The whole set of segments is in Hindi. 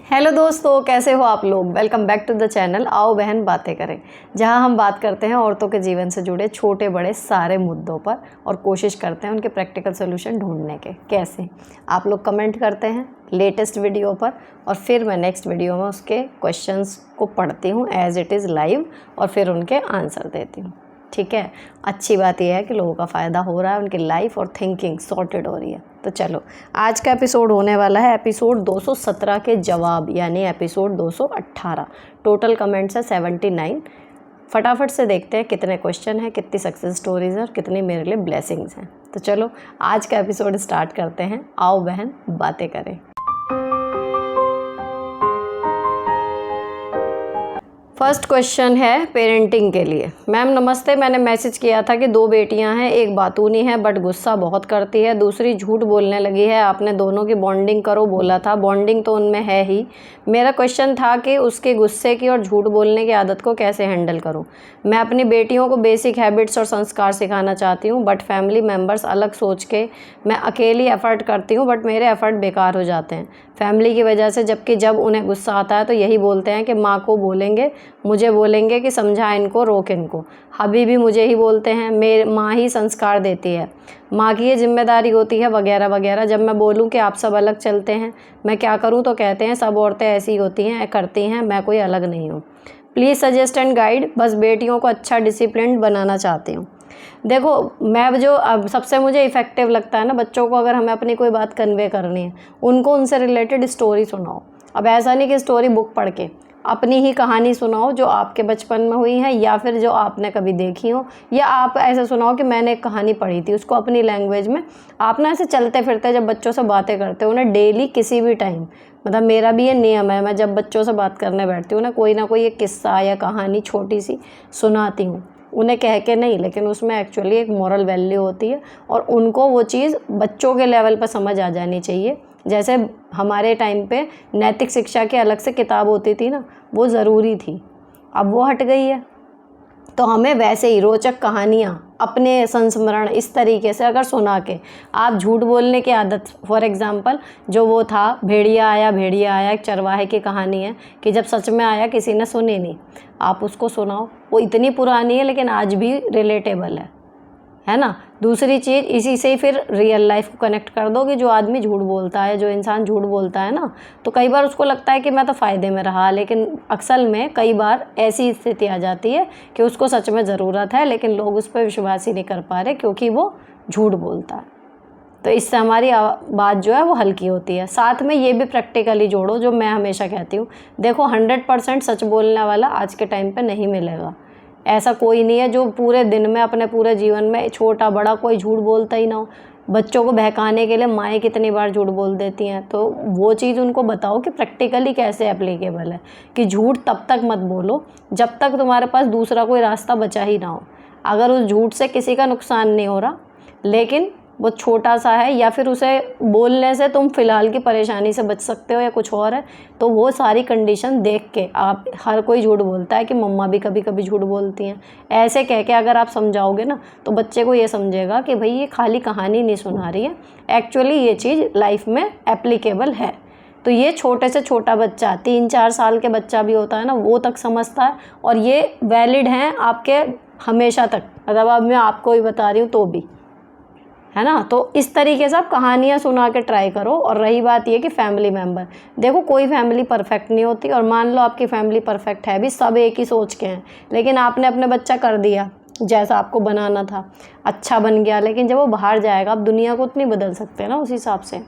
हेलो दोस्तों, कैसे हो आप लोग। Welcome back to the channel आओ बहन बातें करें, जहां हम बात करते हैं औरतों के जीवन से जुड़े छोटे बड़े सारे मुद्दों पर और कोशिश करते हैं उनके प्रैक्टिकल सोल्यूशन ढूंढने के। कैसे आप लोग कमेंट करते हैं लेटेस्ट वीडियो पर और फिर मैं नेक्स्ट वीडियो में उसके क्वेश्चंस को पढ़ती हूँ एज इट इज़ लाइव और फिर उनके आंसर देती हूँ। ठीक है, अच्छी बात यह है कि लोगों का फ़ायदा हो रहा है, उनकी लाइफ और थिंकिंग सॉर्टेड हो रही है। तो चलो, आज का एपिसोड होने वाला है एपिसोड 217 के जवाब, यानी एपिसोड 218। टोटल कमेंट्स है 79। फटाफट से देखते हैं कितने क्वेश्चन हैं, कितनी सक्सेस स्टोरीज हैं और कितनी मेरे लिए ब्लेसिंग्स हैं। तो चलो आज का एपिसोड स्टार्ट करते हैं। आओ बहन बातें करें। फर्स्ट क्वेश्चन है पेरेंटिंग के लिए। मैम नमस्ते, मैंने मैसेज किया था कि 2 बेटियां हैं, एक बातूनी है बट गुस्सा बहुत करती है, दूसरी झूठ बोलने लगी है। आपने दोनों की बॉन्डिंग करो बोला था, बॉन्डिंग तो उनमें है ही। मेरा क्वेश्चन था कि उसके गुस्से की और झूठ बोलने की आदत को कैसे हैंडल करूं। मैं अपनी बेटियों को बेसिक हैबिट्स और संस्कार सिखाना चाहती हूँ, बट फैमिली मेम्बर्स अलग सोच के मैं अकेली एफर्ट करती हूँ बट मेरे एफर्ट बेकार हो जाते हैं फैमिली की वजह से। जबकि जब उन्हें गुस्सा आता है तो यही बोलते हैं कि माँ को बोलेंगे, मुझे बोलेंगे कि समझा इनको, रोक इनको। अभी भी मुझे ही बोलते हैं, मेरी माँ ही संस्कार देती है, माँ की ये जिम्मेदारी होती है वगैरह वगैरह। जब मैं बोलूँ कि आप सब अलग चलते हैं, मैं क्या करूँ, तो कहते हैं सब औरतें ऐसी होती हैं, करती हैं, मैं कोई अलग नहीं हूँ। Please suggest and guide. बस बेटियों को अच्छा डिसिप्लिन बनाना चाहती हूँ। देखो, मैं जो अब सबसे मुझे इफ़ेक्टिव लगता है ना, बच्चों को अगर हमें अपनी कोई बात कन्वे करनी है, उनको उनसे रिलेटेड स्टोरी सुनाओ। अब ऐसा नहीं कि स्टोरी बुक पढ़ के, अपनी ही कहानी सुनाओ जो आपके बचपन में हुई है या फिर जो आपने कभी देखी हो, या आप ऐसे सुनाओ कि मैंने एक कहानी पढ़ी थी, उसको अपनी लैंग्वेज में। आप ना ऐसे चलते फिरते जब बच्चों से बातें करते हो उन्हें डेली किसी भी टाइम, मतलब मेरा भी ये नियम है, मैं जब बच्चों से बात करने बैठती हूँ ना कोई एक किस्सा या कहानी छोटी सी सुनाती हूँ, उन्हें कह के नहीं, लेकिन उसमें एक्चुअली एक मॉरल वैल्यू होती है और उनको वो चीज़ बच्चों के लेवल पर समझ आ जानी चाहिए। जैसे हमारे टाइम पे नैतिक शिक्षा की अलग से किताब होती थी ना, वो ज़रूरी थी, अब वो हट गई है। तो हमें वैसे ही रोचक कहानियाँ अपने संस्मरण इस तरीके से अगर सुना के आप झूठ बोलने की आदत, फॉर एग्ज़ाम्पल जो वो था भेड़िया आया, एक चरवाहे की कहानी है कि जब सच में आया किसी ने सुनी नहीं, आप उसको सुनाओ। वो इतनी पुरानी है लेकिन आज भी रिलेटेबल है ना। दूसरी चीज़, इसी से ही फिर रियल लाइफ को कनेक्ट कर दो कि जो आदमी झूठ बोलता है, जो इंसान झूठ बोलता है ना, तो कई बार उसको लगता है कि मैं तो फ़ायदे में रहा, लेकिन असल में कई बार ऐसी स्थिति आ जाती है कि उसको सच में ज़रूरत है लेकिन लोग उस पर विश्वास ही नहीं कर पा रहे क्योंकि वो झूठ बोलता है। तो इससे हमारी बात जो है वो हल्की होती है। साथ में ये भी प्रैक्टिकली जोड़ो जो मैं हमेशा कहती हूँ, देखो 100% सच बोलने वाला आज के टाइम पे नहीं मिलेगा। ऐसा कोई नहीं है जो पूरे दिन में, अपने पूरे जीवन में छोटा बड़ा कोई झूठ बोलता ही ना हो। बच्चों को बहकाने के लिए माएँ कितनी बार झूठ बोल देती हैं, तो वो चीज़ उनको बताओ कि प्रैक्टिकली कैसे एप्लीकेबल है, कि झूठ तब तक मत बोलो जब तक तुम्हारे पास दूसरा कोई रास्ता बचा ही ना हो। अगर उस झूठ से किसी का नुकसान नहीं हो रहा लेकिन वो छोटा सा है, या फिर उसे बोलने से तुम फ़िलहाल की परेशानी से बच सकते हो या कुछ और है, तो वो सारी कंडीशन देख के आप, हर कोई झूठ बोलता है कि मम्मा भी कभी कभी झूठ बोलती हैं, ऐसे कह के अगर आप समझाओगे ना तो बच्चे को ये समझेगा कि भाई ये खाली कहानी नहीं सुना रही है, एक्चुअली ये चीज़ लाइफ में एप्लीकेबल है। तो ये छोटे से छोटा बच्चा, 3-4 साल के बच्चा भी होता है ना, वो तक समझता है और ये वैलिड हैं आपके हमेशा तक, मतलब अब मैं आपको ही बता रही हूँ तो भी, है ना। तो इस तरीके से आप कहानियाँ सुना के ट्राई करो। और रही बात ये कि फैमिली मेम्बर, देखो कोई फैमिली परफेक्ट नहीं होती, और मान लो आपकी फैमिली परफेक्ट है भी, सब एक ही सोच के हैं, लेकिन आपने अपने बच्चा कर दिया जैसा आपको बनाना था, अच्छा बन गया, लेकिन जब वो बाहर जाएगा, आप दुनिया को उतनी बदल सकते हैं ना, उस हिसाब से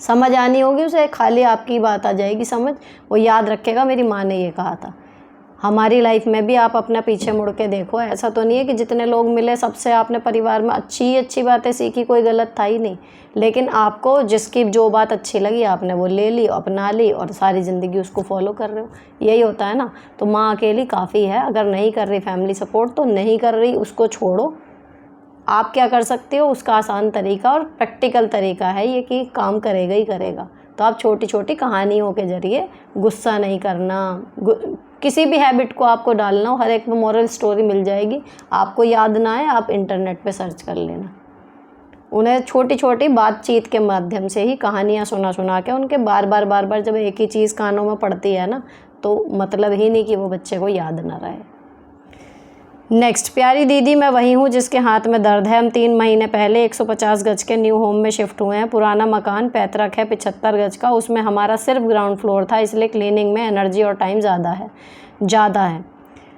समझ आनी होगी उसे, खाली आपकी बात आ जाएगी समझ, वो याद रखेगा मेरी माँ ने ये कहा था। हमारी लाइफ में भी आप अपना पीछे मुड़ के देखो, ऐसा तो नहीं है कि जितने लोग मिले सबसे आपने परिवार में अच्छी बातें सीखी, कोई गलत था ही नहीं, लेकिन आपको जिसकी जो बात अच्छी लगी आपने वो ले ली, अपना ली और सारी ज़िंदगी उसको फॉलो कर रहे हो, यही होता है ना। तो माँ अकेली काफ़ी है, अगर नहीं कर रही फैमिली सपोर्ट तो नहीं कर रही, उसको छोड़ो। आप क्या कर सकते हो, उसका आसान तरीका और प्रैक्टिकल तरीका है ये कि काम करेगा ही करेगा। तो आप छोटी छोटी कहानियों के ज़रिए, गुस्सा नहीं करना, किसी भी हैबिट को आपको डालना हो, हर एक में मॉरल स्टोरी मिल जाएगी। आपको याद ना आए आप इंटरनेट पे सर्च कर लेना। उन्हें छोटी छोटी बातचीत के माध्यम से ही कहानियाँ सुना के उनके बार बार जब एक ही चीज़ कानों में पड़ती है ना, तो मतलब ही नहीं कि वो बच्चे को याद ना रहे। नेक्स्ट, प्यारी दीदी मैं वही हूँ जिसके हाथ में दर्द है। हम 3 महीने पहले 150 गज के न्यू होम में शिफ्ट हुए हैं। पुराना मकान पैतृक है 75 गज का, उसमें हमारा सिर्फ ग्राउंड फ्लोर था, इसलिए क्लीनिंग में एनर्जी और टाइम ज़्यादा है।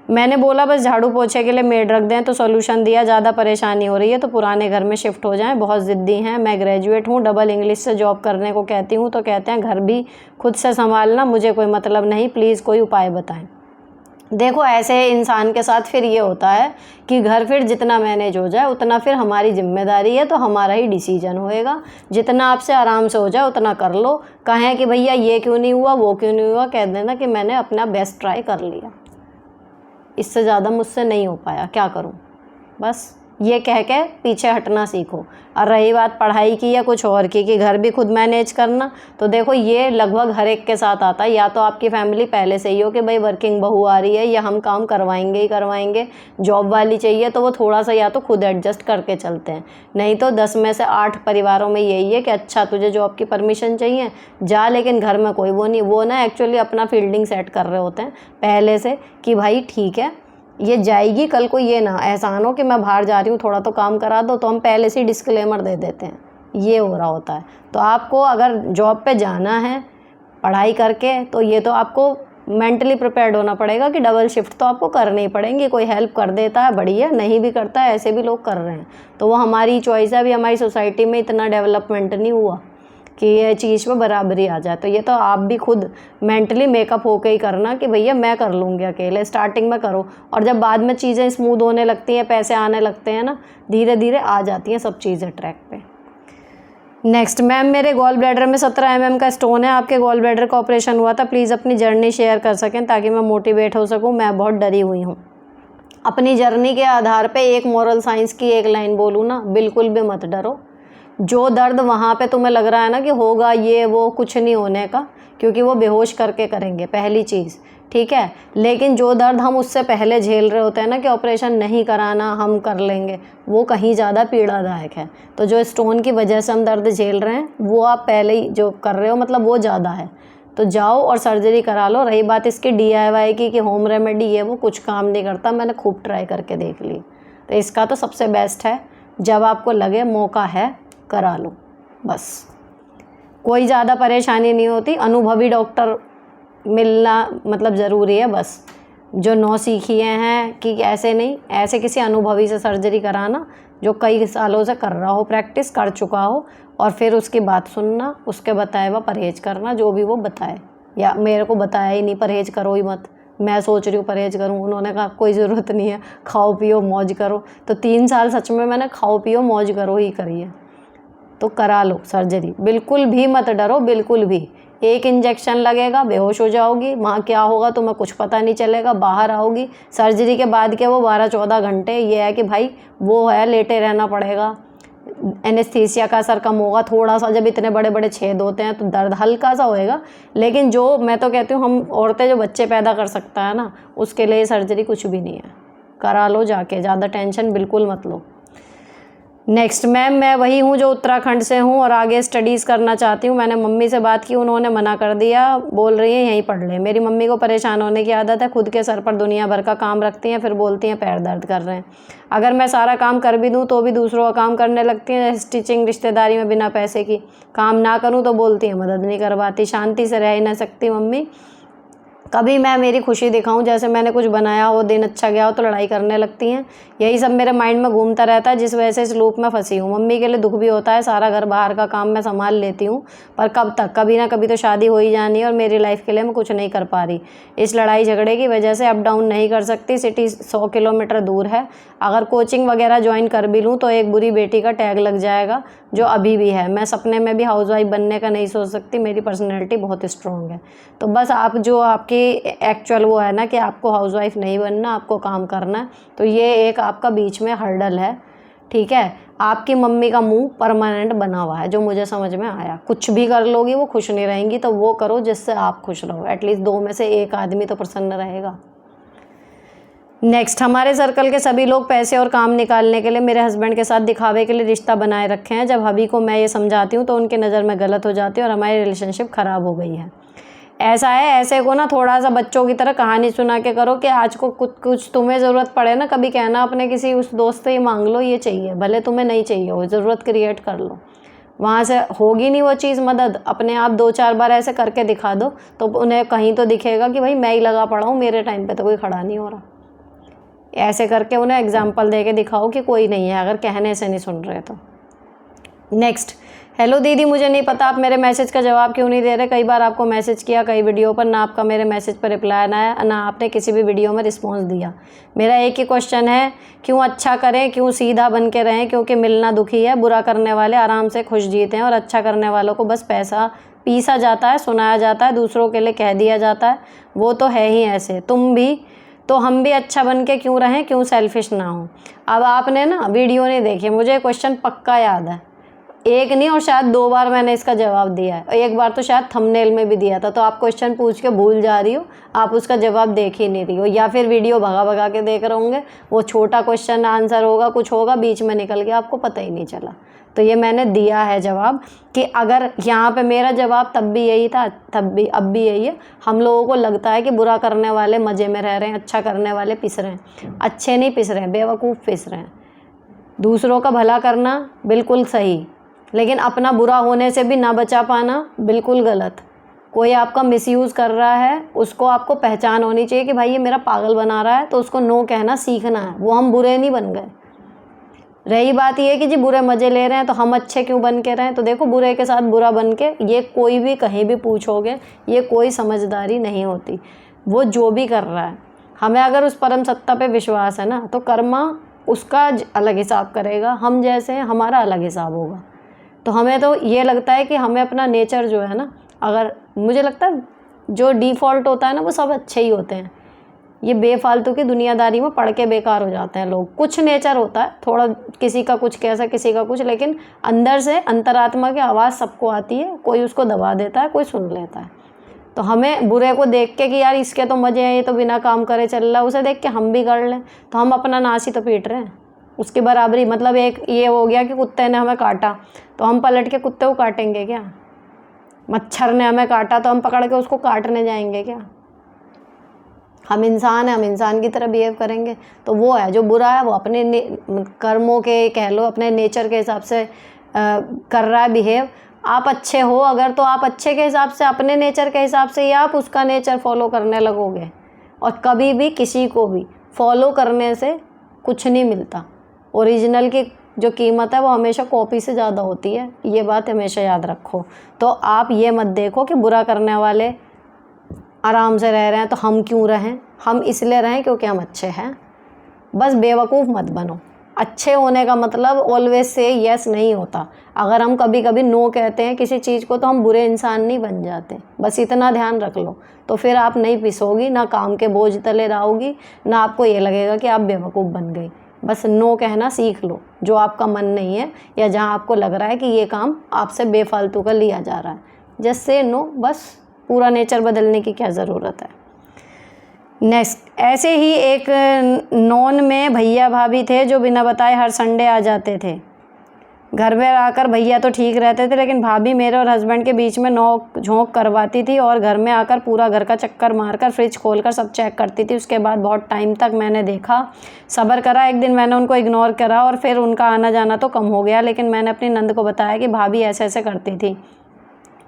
मैंने बोला बस झाड़ू पोछे के लिए मेड रख दें, तो सॉल्यूशन दिया ज़्यादा परेशानी हो रही है तो पुराने घर में शिफ्ट हो जाएं। बहुत ज़िद्दी हैं। मैं ग्रेजुएट हूँ, डबल इंग्लिश से जॉब करने को कहती हूँ तो कहते हैं घर भी खुद से संभालना, मुझे कोई मतलब नहीं, प्लीज़ कोई उपाय बताएं। देखो, ऐसे इंसान के साथ फिर ये होता है कि घर फिर जितना मैनेज हो जाए उतना फिर हमारी जिम्मेदारी है, तो हमारा ही डिसीजन होएगा। जितना आपसे आराम से हो जाए उतना कर लो। कहें कि भैया ये क्यों नहीं हुआ, वो क्यों नहीं हुआ, कह देना कि मैंने अपना बेस्ट ट्राई कर लिया, इससे ज़्यादा मुझसे नहीं हो पाया, क्या करूं। बस ये कह के पीछे हटना सीखो। और रही बात पढ़ाई की या कुछ और की कि घर भी खुद मैनेज करना, तो देखो ये लगभग हर एक के साथ आता है। या तो आपकी फैमिली पहले से ही हो कि भाई वर्किंग बहू आ रही है या हम काम करवाएंगे ही करवाएंगे, जॉब वाली चाहिए, तो वो थोड़ा सा या तो खुद एडजस्ट करके चलते हैं। नहीं तो 10 में से 8 परिवारों में यही है कि अच्छा तुझे जॉब की परमिशन चाहिए जा, लेकिन घर में कोई वो नहीं, वो ना एक्चुअली अपना फील्डिंग सेट कर रहे होते हैं पहले से कि भाई ठीक है ये जाएगी, कल को ये ना एहसान हो कि मैं बाहर जा रही हूँ थोड़ा तो काम करा दो, तो हम पहले से डिस्क्लेमर दे देते हैं। ये हो रहा होता है। तो आपको अगर जॉब पे जाना है पढ़ाई करके, तो ये तो आपको मेंटली प्रिपेयर्ड होना पड़ेगा कि डबल शिफ्ट तो आपको करनी ही पड़ेंगी। कोई हेल्प कर देता है बढ़िया, नहीं भी करता है ऐसे भी लोग कर रहे हैं, तो वो हमारी चॉइस है। अभी हमारी सोसाइटी में इतना डेवलपमेंट नहीं हुआ कि ये चीज़ पे बराबरी आ जाए, तो ये तो आप भी खुद मेंटली मेकअप होके ही करना कि भैया मैं कर लूँगी अकेले। स्टार्टिंग में करो, और जब बाद में चीज़ें स्मूथ होने लगती हैं, पैसे आने लगते हैं ना, धीरे धीरे आ जाती हैं सब चीज़ें ट्रैक पे। नेक्स्ट, मैम मेरे गॉल ब्लैडर में 17 mm का स्टोन है। आपके गॉल ब्लैडर का ऑपरेशन हुआ था, प्लीज़ अपनी जर्नी शेयर कर सकें ताकि मैं मोटिवेट हो सकूँ। मैं बहुत डरी हुई हूँ। अपनी जर्नी के आधार पे एक मॉरल साइंस की एक लाइन बोलूँ ना, बिल्कुल भी मत डरो। जो दर्द वहाँ पे तुम्हें लग रहा है ना कि होगा ये वो, कुछ नहीं होने का, क्योंकि वो बेहोश करके करेंगे पहली चीज़, ठीक है। लेकिन जो दर्द हम उससे पहले झेल रहे होते हैं ना कि ऑपरेशन नहीं कराना हम कर लेंगे, वो कहीं ज़्यादा पीड़ादायक है। तो जो स्टोन की वजह से हम दर्द झेल रहे हैं वो आप पहले ही जो कर रहे हो मतलब वो ज़्यादा है, तो जाओ और सर्जरी करा लो। रही बात इसकी DIY की कि होम रेमेडी ये वो कुछ काम नहीं करता, मैंने खूब ट्राई करके देख ली। तो इसका तो सबसे बेस्ट है जब आपको लगे मौका है करा लो, बस कोई ज़्यादा परेशानी नहीं होती। अनुभवी डॉक्टर मिलना मतलब ज़रूरी है, बस जो नौसिखिए हैं कि ऐसे नहीं, ऐसे किसी अनुभवी से सर्जरी कराना जो कई सालों से कर रहा हो, प्रैक्टिस कर चुका हो, और फिर उसकी बात सुनना, उसके बताए हुआ परहेज करना जो भी वो बताए। या मेरे को बताया ही नहीं परहेज करो ही मत, मैं सोच रही हूँ परहेज करूँ, उन्होंने कहा कोई ज़रूरत नहीं है, खाओ पियो मौज करो। तो 3 साल सच में मैंने खाओ पियो मौज करो ही करी है। तो करा लो सर्जरी, बिल्कुल भी मत डरो, बिल्कुल भी। एक इंजेक्शन लगेगा, बेहोश हो जाओगी, वहाँ क्या होगा तुम्हें कुछ पता नहीं चलेगा, बाहर आओगी। सर्जरी के बाद के वो 12-14 घंटे ये है कि भाई वो है लेटे रहना पड़ेगा, एनेस्थीसिया का असर कम होगा थोड़ा सा, जब इतने बड़े बड़े छेद होते हैं तो दर्द हल्का सा होएगा। लेकिन जो मैं तो कहती हूँ हम औरतें जो बच्चे पैदा कर सकता है ना, उसके लिए सर्जरी कुछ भी नहीं है, करा लो जाके, ज़्यादा टेंशन बिल्कुल मत लो। नेक्स्ट, मैम मैं वही हूँ जो उत्तराखंड से हूँ और आगे स्टडीज़ करना चाहती हूँ। मैंने मम्मी से बात की, उन्होंने मना कर दिया, बोल रही है यहीं पढ़ ले। मेरी मम्मी को परेशान होने की आदत है, खुद के सर पर दुनिया भर का काम रखती हैं, फिर बोलती हैं पैर दर्द कर रहे हैं। अगर मैं सारा काम कर भी दूँ तो भी दूसरों का काम करने लगती हैं, स्टिचिंग रिश्तेदारी में बिना पैसे की। काम ना करूँ तो बोलती हैं मदद नहीं करवाती। शांति से रह ही ना सकती मम्मी। कभी मैं मेरी खुशी दिखाऊं, जैसे मैंने कुछ बनाया हो, दिन अच्छा गया हो तो लड़ाई करने लगती हैं। यही सब मेरे माइंड में घूमता रहता है, जिस वजह से इस लूप में फंसी हूँ। मम्मी के लिए दुख भी होता है, सारा घर बाहर का काम मैं संभाल लेती हूँ, पर कब तक, कभी ना कभी तो शादी हो ही जानी है और मेरी लाइफ के लिए मैं कुछ नहीं कर पा रही। इस लड़ाई झगड़े की वजह से अप डाउन नहीं कर सकती। सिटी 100 किलोमीटर दूर है। अगर कोचिंग वगैरह ज्वाइन कर भी लूँ तो एक बुरी बेटी का टैग लग जाएगा, जो अभी भी है। मैं सपने में भी हाउसवाइफ बनने का नहीं सोच सकती, मेरी पर्सनैलिटी बहुत स्ट्रॉन्ग है। तो बस आप जो आपकी एक्चुअल वो है ना कि आपको हाउसवाइफ नहीं बनना, आपको काम करना है, तो ये एक आपका बीच में हर्डल है, ठीक है। आपकी मम्मी का मुंह परमानेंट बना हुआ है, जो मुझे समझ में आया। कुछ भी कर लोगी वो खुश नहीं रहेंगी, तो वो करो जिससे आप खुश रहो। एटलीस्ट 2 में से 1 आदमी तो प्रसन्न रहेगा। नेक्स्ट, हमारे सर्कल के सभी लोग पैसे और काम निकालने के लिए मेरे हस्बैंड के साथ दिखावे के लिए रिश्ता बनाए रखे हैं। जब हबी को मैं ये समझाती हूँ तो उनकी नज़र में गलत हो जाती है और हमारी रिलेशनशिप ख़राब हो गई है। ऐसा है, ऐसे को ना थोड़ा सा बच्चों की तरह कहानी सुना के करो कि आज को कुछ तुम्हें ज़रूरत पड़े ना, कभी कहना अपने किसी उस दोस्त से ही मांग लो, ये चाहिए, भले तुम्हें नहीं चाहिए हो, ज़रूरत क्रिएट कर लो। वहाँ से होगी नहीं वो चीज़ मदद, अपने आप 2-4 बार ऐसे करके दिखा दो तो उन्हें कहीं तो दिखेगा कि भाई मैं ही लगा पड़ा हूँ, मेरे टाइम पे तो कोई खड़ा नहीं हो रहा। ऐसे करके उन्हें एग्जाम्पल दे के दिखाओ कि कोई नहीं है, अगर कहने से नहीं सुन रहे तो। नेक्स्ट, हेलो दीदी, मुझे नहीं पता आप मेरे मैसेज का जवाब क्यों नहीं दे रहे। कई बार आपको मैसेज किया, कई वीडियो पर, ना आपका मेरे मैसेज पर रिप्लाई ना आया, ना आपने किसी भी वीडियो में रिस्पॉन्स दिया। मेरा एक ही क्वेश्चन है, क्यों अच्छा करें, क्यों सीधा बन के रहें? क्योंकि मिलना दुखी है, बुरा करने वाले आराम से खुश जीते हैं और अच्छा करने वालों को बस पैसा पीसा जाता है, सुनाया जाता है, दूसरों के लिए कह दिया जाता है। वो तो है ही ऐसे, तुम भी तो हम भी अच्छा बन के क्यों रहें, क्यों सेल्फिश ना हो। अब आपने ना वीडियो नहीं देखी, मुझे क्वेश्चन पक्का याद है, एक नहीं और शायद 2 बार मैंने इसका जवाब दिया है, एक बार तो शायद थंबनेल में भी दिया था। तो आप क्वेश्चन पूछ के भूल जा रही हो, आप उसका जवाब देख ही नहीं रही हो, या फिर वीडियो भगा भगा के देख रहे होंगे। वो छोटा क्वेश्चन आंसर होगा, कुछ होगा बीच में निकल गया, आपको पता ही नहीं चला। तो ये मैंने दिया है जवाब कि अगर यहाँ पे मेरा जवाब तब भी यही था, तब भी अब भी यही है। हम लोगों को लगता है कि बुरा करने वाले मज़े में रह रहे हैं, अच्छा करने वाले पिस रहे हैं। अच्छे नहीं पिस रहे हैं, बेवकूफ़ पिस रहे हैं। दूसरों का भला करना बिल्कुल सही, लेकिन अपना बुरा होने से भी ना बचा पाना बिल्कुल गलत। कोई आपका मिसयूज़ कर रहा है, उसको आपको पहचान होनी चाहिए कि भाई ये मेरा पागल बना रहा है, तो उसको नो कहना सीखना है। वो हम बुरे नहीं बन गए। रही बात ये कि जी बुरे मज़े ले रहे हैं तो हम अच्छे क्यों बन के रहें? तो देखो, बुरे के साथ बुरा बन के, ये कोई भी कहीं भी पूछोगे, ये कोई समझदारी नहीं होती। वो जो भी कर रहा है, हमें अगर उस परम सत्ता पे विश्वास है ना, तो कर्मा उसका अलग हिसाब करेगा, हम जैसे हैं हमारा अलग हिसाब होगा। तो हमें तो ये लगता है कि हमें अपना नेचर जो है ना, अगर मुझे लगता है जो डिफ़ॉल्ट होता है ना, वो सब अच्छे ही होते हैं। ये बेफालतू की दुनियादारी में पढ़ के बेकार हो जाते हैं लोग। कुछ नेचर होता है, थोड़ा किसी का कुछ कैसा, किसी का कुछ, लेकिन अंदर से अंतरात्मा की आवाज़ सबको आती है। कोई उसको दबा देता है, कोई सुन लेता है। तो हमें बुरे को देख के कि यार इसके तो मज़े हैं, ये तो बिना काम करे चल रहा है, उसे देख के हम भी कर लें, तो हम अपना नाश ही तो पीट रहे हैं। उसकी बराबरी, मतलब एक ये हो गया कि कुत्ते ने हमें काटा तो हम पलट के कुत्ते को काटेंगे क्या? मच्छर ने हमें काटा तो हम पकड़ के उसको काटने जाएंगे क्या? हम इंसान हैं, हम इंसान की तरह बिहेव करेंगे। तो वो है जो बुरा है, वो अपने कर्मों के कह लो, अपने नेचर के हिसाब से कर रहा है बिहेव। आप अच्छे हो अगर, तो आप अच्छे के हिसाब से, अपने नेचर के हिसाब से ही आप उसका नेचर फॉलो करने लगोगे। और कभी भी किसी को भी फॉलो करने से कुछ नहीं मिलता। ओरिजिनल की जो कीमत है वो हमेशा कॉपी से ज़्यादा होती है, ये बात हमेशा याद रखो। तो आप ये मत देखो कि बुरा करने वाले आराम से रह रहे हैं तो हम क्यों रहें। हम इसलिए रहें क्योंकि हम अच्छे हैं। बस बेवकूफ़ मत बनो। अच्छे होने का मतलब ऑलवेज से यस नहीं होता। अगर हम कभी कभी नो कहते हैं किसी चीज़ को, तो हम बुरे इंसान नहीं बन जाते। बस इतना ध्यान रख लो, तो फिर आप नहीं पिसोगी, ना काम के बोझ तले रहोगी, ना आपको ये लगेगा कि आप बेवकूफ़ बन गई। बस नो कहना सीख लो, जो आपका मन नहीं है या जहाँ आपको लग रहा है कि ये काम आपसे बेफालतू का लिया जा रहा है, जस्ट से नो। बस पूरा नेचर बदलने की क्या ज़रूरत है। नेक्स्ट, ऐसे ही एक नॉन में भैया भाभी थे जो बिना बताए हर संडे आ जाते थे। घर में आकर भैया तो ठीक रहते थे, लेकिन भाभी मेरे और हस्बैंड के बीच में नोक झोंक करवाती थी और घर में आकर पूरा घर का चक्कर मारकर फ्रिज खोलकर सब चेक करती थी। उसके बाद बहुत टाइम तक मैंने देखा, सब्र करा। एक दिन मैंने उनको इग्नोर करा और फिर उनका आना जाना तो कम हो गया, लेकिन मैंने अपनी नंद को बताया कि भाभी ऐसे ऐसे करती थी।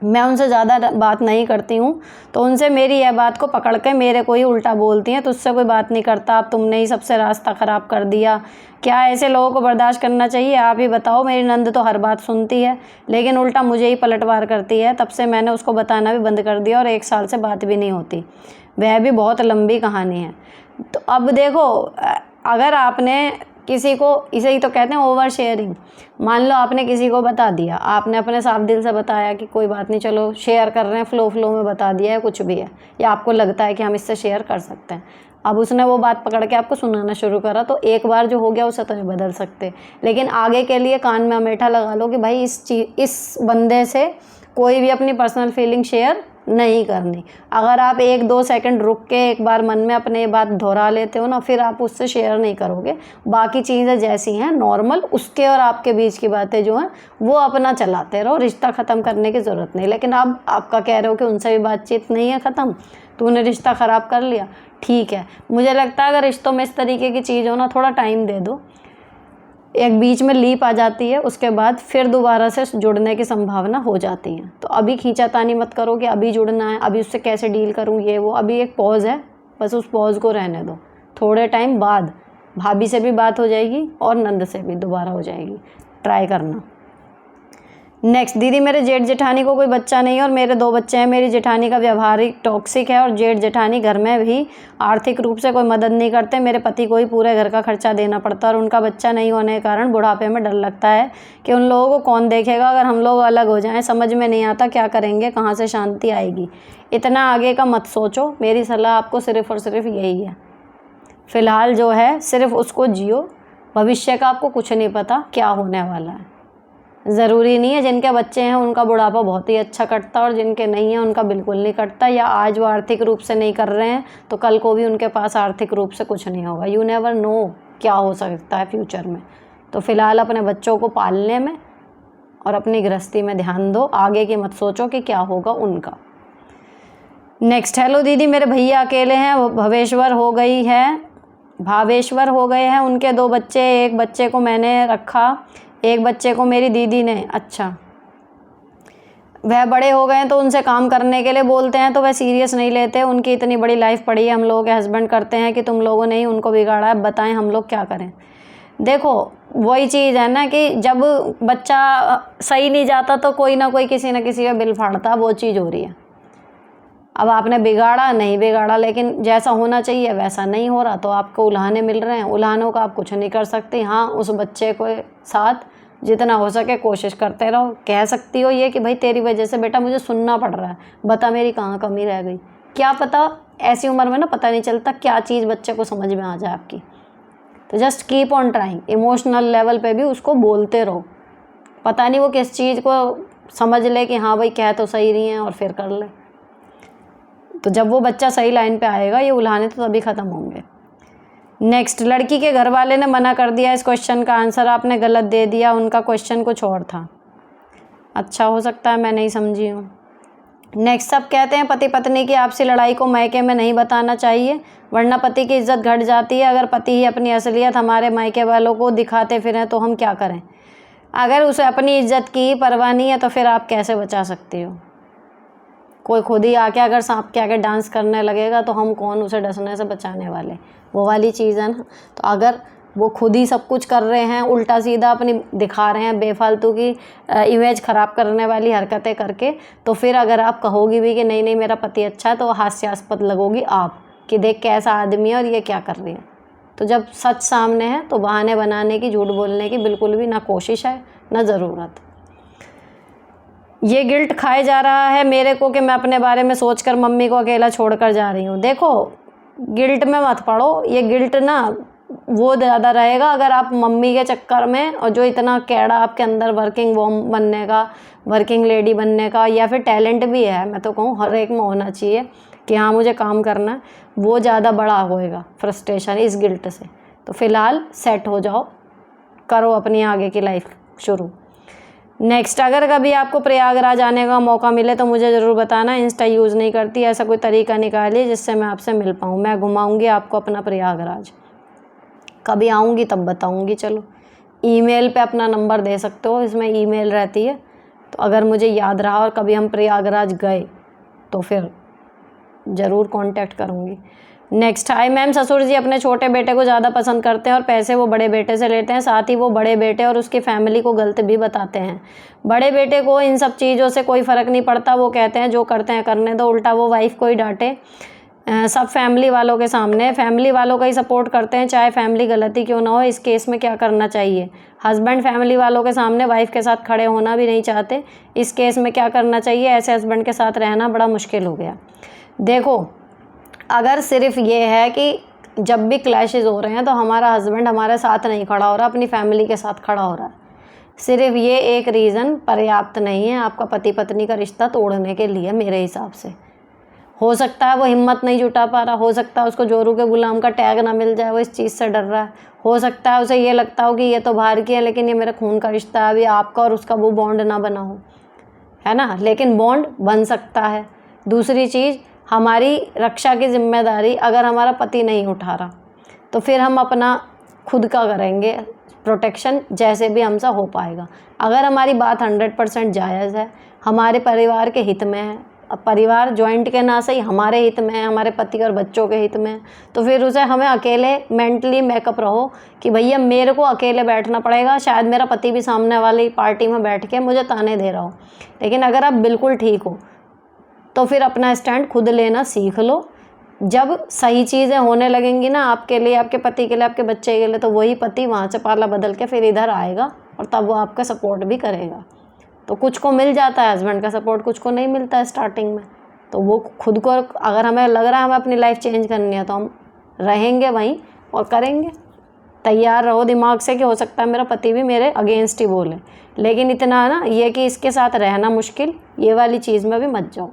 मैं उनसे ज़्यादा बात नहीं करती हूँ, तो उनसे मेरी यह बात को पकड़ के मेरे को ही उल्टा बोलती हैं, तुझसे कोई बात नहीं करता, अब तुमने ही सबसे रास्ता ख़राब कर दिया। क्या ऐसे लोगों को बर्दाश्त करना चाहिए? आप ही बताओ। मेरी नंद तो हर बात सुनती है, लेकिन उल्टा मुझे ही पलटवार करती है। तब से मैंने उसको बताना भी बंद कर दिया और 1 साल से बात भी नहीं होती। वह भी बहुत लंबी कहानी है। तो अब देखो, अगर आपने किसी को, इसे ही तो कहते हैं ओवर शेयरिंग। मान लो आपने किसी को बता दिया, आपने अपने साफ दिल से बताया कि कोई बात नहीं, चलो शेयर कर रहे हैं, फ्लो में बता दिया है, कुछ भी है, या आपको लगता है कि हम इससे शेयर कर सकते हैं। अब उसने वो बात पकड़ के आपको सुनाना शुरू करा, तो एक बार जो हो गया उसे तो नहीं बदल सकते, लेकिन आगे के लिए कान में अमेठा लगा लो कि भाई इस बंदे से कोई भी अपनी पर्सनल फीलिंग शेयर नहीं करनी। अगर आप 1-2 सेकंड रुक के एक बार मन में अपने बात दोहरा लेते हो ना, फिर आप उससे शेयर नहीं करोगे। बाकी चीज़ें जैसी हैं नॉर्मल, उसके और आपके बीच की बातें जो हैं वो अपना चलाते रहो, रिश्ता ख़त्म करने की ज़रूरत नहीं। लेकिन अब आपका कह रहे हो कि उनसे भी बातचीत नहीं है ख़त्म, तो उन्हें रिश्ता ख़राब कर लिया, ठीक है। मुझे लगता है अगर रिश्तों में इस तरीके की चीज़ हो ना, थोड़ा टाइम दे दो, एक बीच में लीप आ जाती है, उसके बाद फिर दोबारा से जुड़ने की संभावना हो जाती है। तो अभी खींचातानी मत करो कि अभी जुड़ना है, अभी उससे कैसे डील करूँ ये वो। अभी एक पॉज़ है, बस उस पॉज़ को रहने दो। थोड़े टाइम बाद भाभी से भी बात हो जाएगी और नंद से भी दोबारा हो जाएगी, ट्राई करना। नेक्स्ट, दीदी मेरे जेठ जेठानी को कोई बच्चा नहीं है और मेरे 2 बच्चे हैं। मेरी जेठानी का व्यवहारिक टॉक्सिक है और जेठ जेठानी घर में भी आर्थिक रूप से कोई मदद नहीं करते। मेरे पति को ही पूरे घर का खर्चा देना पड़ता है और उनका बच्चा नहीं होने के कारण बुढ़ापे में डर लगता है कि उन लोगों को कौन देखेगा अगर हम लोग अलग हो जाएं। समझ में नहीं आता क्या करेंगे, कहाँ से शांति आएगी। इतना आगे का मत सोचो, मेरी सलाह आपको सिर्फ़ और सिर्फ यही है, फ़िलहाल जो है सिर्फ उसको जियो। भविष्य का आपको कुछ नहीं पता क्या होने वाला है। ज़रूरी नहीं है जिनके बच्चे हैं उनका बुढ़ापा बहुत ही अच्छा कटता और जिनके नहीं है उनका बिल्कुल नहीं कटता, या आज वो आर्थिक रूप से नहीं कर रहे हैं तो कल को भी उनके पास आर्थिक रूप से कुछ नहीं होगा। यू नेवर नो क्या हो सकता है फ्यूचर में। तो फ़िलहाल अपने बच्चों को पालने में और अपनी गृहस्थी में ध्यान दो, आगे की मत सोचो कि क्या होगा उनका। नेक्स्ट, हेलो दीदी मेरे भैया अकेले हैं, वो भावेश्वर हो गए हैं। उनके 2 बच्चे, एक बच्चे को मैंने रखा, एक बच्चे को मेरी दीदी ने। अच्छा, वह बड़े हो गए हैं तो उनसे काम करने के लिए बोलते हैं तो वह सीरियस नहीं लेते। उनकी इतनी बड़ी लाइफ पड़ी है, हम लोगों के हस्बैंड करते हैं कि तुम लोगों ने ही उनको बिगाड़ा है, बताएं हम लोग क्या करें। देखो वही चीज़ है ना कि जब बच्चा सही नहीं जाता तो कोई ना कोई किसी न किसी का बिल फाड़ता, वो चीज़ हो रही है। अब आपने बिगाड़ा नहीं बिगाड़ा, लेकिन जैसा होना चाहिए वैसा नहीं हो रहा तो आपको उल्हाने मिल रहे हैं। उल्हानों का आप कुछ नहीं कर सकते। हाँ, उस बच्चे के साथ जितना हो सके कोशिश करते रहो। कह सकती हो ये कि भाई तेरी वजह से बेटा मुझे सुनना पड़ रहा है, बता मेरी कहाँ कमी रह गई। क्या पता ऐसी उम्र में ना पता नहीं चलता क्या चीज़ बच्चे को समझ में आ जाए आपकी। तो just keep on trying, emotional level पे भी उसको बोलते रहो। पता नहीं वो किस चीज़ को समझ ले कि हाँ भाई कह तो सही रही हैं और फिर कर ले। तो जब वो बच्चा सही लाइन पे आएगा ये उल्हाने तो तभी ख़त्म होंगे। नेक्स्ट, लड़की के घर वाले ने मना कर दिया, इस क्वेश्चन का आंसर आपने गलत दे दिया, उनका क्वेश्चन कुछ और था। अच्छा, हो सकता है मैं नहीं समझी हूँ। नेक्स्ट, सब कहते हैं पति पत्नी की आपसी लड़ाई को मायके में नहीं बताना चाहिए वरना पति की इज्जत घट जाती है। अगर पति ही अपनी असलियत हमारे मायके वालों को दिखाते फिरें तो हम क्या करें। अगर उसे अपनी इज्जत की परवाह नहीं है तो फिर आप कैसे बचा सकती हो। कोई खुद ही आके अगर सांप के आगे डांस करने लगेगा तो हम कौन उसे डसने से बचाने वाले, वो वाली चीज़ है ना। तो अगर वो खुद ही सब कुछ कर रहे हैं, उल्टा सीधा अपनी दिखा रहे हैं बेफालतू की इमेज ख़राब करने वाली हरकतें करके, तो फिर अगर आप कहोगी भी कि नहीं नहीं मेरा पति अच्छा है तो हास्यास्पद लगोगी आप कि देख कैसा आदमी है और ये क्या कर रही है। तो जब सच सामने है तो बहाने बनाने की, झूठ बोलने की बिल्कुल भी ना कोशिश है ना ज़रूरत। ये गिल्ट खाए जा रहा है मेरे को कि मैं अपने बारे में सोचकर मम्मी को अकेला छोड़कर जा रही हूँ। देखो गिल्ट में मत पड़ो, ये गिल्ट ना वो ज़्यादा रहेगा अगर आप मम्मी के चक्कर में, और जो इतना कैड़ा आपके अंदर वर्किंग वॉम बनने का, वर्किंग लेडी बनने का, या फिर टैलेंट भी है, मैं तो कहूँ हर एक में होना चाहिए कि हाँ मुझे काम करना है, वो ज़्यादा बड़ा होएगा फ्रस्ट्रेशन इस गिल्ट से। तो फ़िलहाल सेट हो जाओ, करो अपनी आगे की लाइफ शुरू। नेक्स्ट, अगर कभी आपको प्रयागराज आने का मौका मिले तो मुझे ज़रूर बताना। इंस्टा यूज़ नहीं करती, ऐसा कोई तरीका निकालिए जिससे मैं आपसे मिल पाऊँ। मैं घुमाऊँगी आपको अपना प्रयागराज, कभी आऊँगी तब बताऊँगी। चलो ईमेल पे अपना नंबर दे सकते हो, इसमें ईमेल रहती है, तो अगर मुझे याद रहा और कभी हम प्रयागराज गए तो फिर ज़रूर कांटेक्ट करूँगी। नेक्स्ट, हाय मैम, ससुर जी अपने छोटे बेटे को ज़्यादा पसंद करते हैं और पैसे वो बड़े बेटे से लेते हैं, साथ ही वो बड़े बेटे और उसकी फैमिली को गलत भी बताते हैं। बड़े बेटे को इन सब चीज़ों से कोई फ़र्क नहीं पड़ता, वो कहते हैं जो करते हैं करने दो, उल्टा वो वाइफ को ही डांटे सब फैमिली वालों के सामने। फैमिली वालों का ही सपोर्ट करते हैं चाहे फैमिली गलती क्यों ना हो। इस केस में क्या करना चाहिए। हस्बैंड फैमिली वालों के सामने वाइफ के साथ खड़े होना भी नहीं चाहते, इस केस में क्या करना चाहिए। ऐसे हस्बैंड के साथ रहना बड़ा मुश्किल हो गया। देखो अगर सिर्फ ये है कि जब भी क्लैशेस हो रहे हैं तो हमारा हस्बैंड हमारे साथ नहीं खड़ा हो रहा, अपनी फैमिली के साथ खड़ा हो रहा है, सिर्फ ये एक रीज़न पर्याप्त नहीं है आपका पति पत्नी का रिश्ता तोड़ने के लिए मेरे हिसाब से। हो सकता है वो हिम्मत नहीं जुटा पा रहा, हो सकता है उसको जोरू के गुलाम का टैग ना मिल जाए, वो इस चीज़ से डर रहा है। हो सकता है उसे ये लगता हो कि ये तो बाहर की है लेकिन ये मेरा खून का रिश्ता है, अभी आपका और उसका वो बॉन्ड ना बना हो, है ना, लेकिन बॉन्ड बन सकता है। दूसरी चीज़, हमारी रक्षा की जिम्मेदारी अगर हमारा पति नहीं उठा रहा तो फिर हम अपना खुद का करेंगे प्रोटेक्शन, जैसे भी हमसे हो पाएगा। अगर हमारी बात 100% जायज़ है, हमारे परिवार के हित में है, परिवार जॉइंट के ना सही हमारे हित में है, हमारे पति और बच्चों के हित में है, तो फिर उसे हमें अकेले मेंटली मेकअप रहो कि भैया मेरे को अकेले बैठना पड़ेगा, शायद मेरा पति भी सामने वाली पार्टी में बैठ के मुझे ताने दे रहा हो, लेकिन अगर आप बिल्कुल ठीक हो तो फिर अपना स्टैंड खुद लेना सीख लो। जब सही चीज़ें होने लगेंगी ना आपके लिए, आपके पति के लिए, आपके बच्चे के लिए, तो वही पति वहाँ से पाला बदल के फिर इधर आएगा और तब वो आपका सपोर्ट भी करेगा। तो कुछ को मिल जाता है हस्बैंड का सपोर्ट, कुछ को नहीं मिलता है स्टार्टिंग में, तो वो खुद को, अगर हमें लग रहा है हमें अपनी लाइफ चेंज करनी है तो हम रहेंगे वहीं और करेंगे। तैयार रहो दिमाग से कि हो सकता है मेरा पति भी मेरे अगेंस्ट ही बोले, लेकिन इतना ना ये कि इसके साथ रहना मुश्किल, ये वाली चीज़ में भी मत जाओ।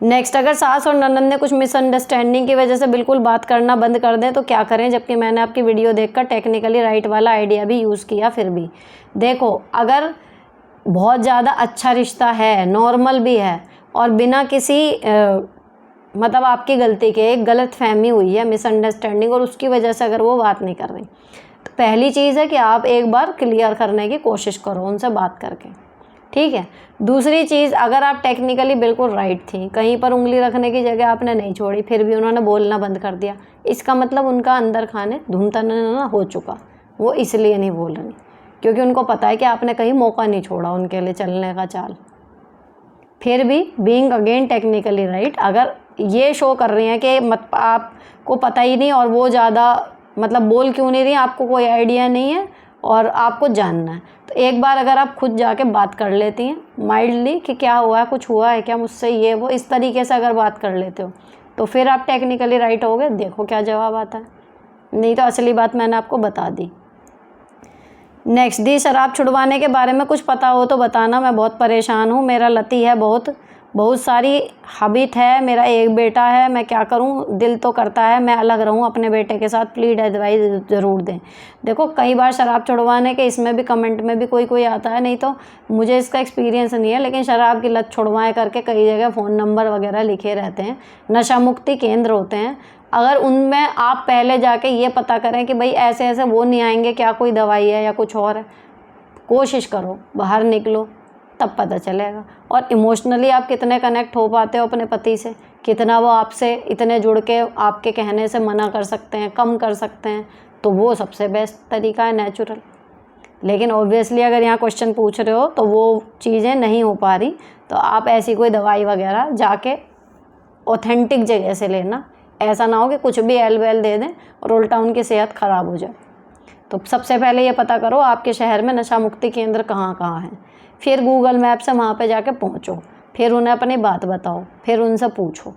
नेक्स्ट, अगर सास और ननद ने कुछ मिसअंडरस्टैंडिंग की वजह से बिल्कुल बात करना बंद कर दें तो क्या करें, जबकि मैंने आपकी वीडियो देखकर टेक्निकली राइट वाला आइडिया भी यूज़ किया फिर भी। देखो, अगर बहुत ज़्यादा अच्छा रिश्ता है, नॉर्मल भी है और बिना किसी मतलब आपकी गलती के एक गलत फहमी हुई है, मिसअंडरस्टैंडिंग, और उसकी वजह से अगर वो बात नहीं कर रही, तो पहली चीज़ है कि आप एक बार क्लियर करने की कोशिश करो उनसे बात करके, ठीक है। दूसरी चीज़, अगर आप टेक्निकली बिल्कुल राइट थी, कहीं पर उंगली रखने की जगह आपने नहीं छोड़ी, फिर भी उन्होंने बोलना बंद कर दिया, इसका मतलब उनका अंदर खाने धूमतना हो चुका, वो इसलिए नहीं बोल रही क्योंकि उनको पता है कि आपने कहीं मौका नहीं छोड़ा उनके लिए चलने का चाल। फिर भी बीइंग अगेन टेक्निकली राइट, अगर ये शो कर रही हैं कि मत आपको पता ही नहीं और वो ज़्यादा मतलब बोल क्यों नहीं रही, आपको कोई आइडिया नहीं है और आपको जानना है, तो एक बार अगर आप खुद जाके बात कर लेती हैं माइल्डली कि क्या हुआ है, कुछ हुआ है क्या मुझसे, ये वो इस तरीके से अगर बात कर लेते हो तो फिर आप टेक्निकली राइट हो गए। देखो क्या जवाब आता है, नहीं तो असली बात मैंने आपको बता दी। नेक्स्ट, दी शराब छुड़वाने के बारे में कुछ पता हो तो बताना, मैं बहुत परेशान हूँ, मेरा लती है, बहुत सारी हबीत है, मेरा एक बेटा है, मैं क्या करूँ, दिल तो करता है मैं अलग रहूँ अपने बेटे के साथ, प्लीज़ एडवाइस ज़रूर दें। देखो, कई बार शराब छुड़वाने के इसमें भी कमेंट में भी कोई आता है, नहीं तो मुझे इसका एक्सपीरियंस नहीं है, लेकिन शराब की लत छुड़वाएं करके कई जगह फ़ोन नंबर वगैरह लिखे रहते हैं, नशा मुक्ति केंद्र होते हैं, अगर उनमें आप पहले जाके ये पता करें कि भाई ऐसे ऐसे वो नहीं आएंगे, क्या कोई दवाई है या कुछ और है, कोशिश करो बाहर निकलो, तब पता चलेगा। और इमोशनली आप कितने कनेक्ट हो पाते हो अपने पति से, कितना वो आपसे इतने जुड़ के आपके कहने से मना कर सकते हैं, कम कर सकते हैं, तो वो सबसे बेस्ट तरीका है, नेचुरल। लेकिन ऑब्वियसली अगर यहाँ क्वेश्चन पूछ रहे हो तो वो चीज़ें नहीं हो पा रही, तो आप ऐसी कोई दवाई वगैरह जाके ऑथेंटिक जगह से लेना, ऐसा ना हो कि कुछ भी एल वेल दे दें और उल्टा उनकी सेहत ख़राब हो जाए। तो सबसे पहले ये पता करो आपके शहर में नशा मुक्ति केंद्र कहाँ कहाँ हैं, फिर गूगल मैप से वहाँ पे जाके पहुँचो, फिर उन्हें अपनी बात बताओ, फिर उनसे पूछो,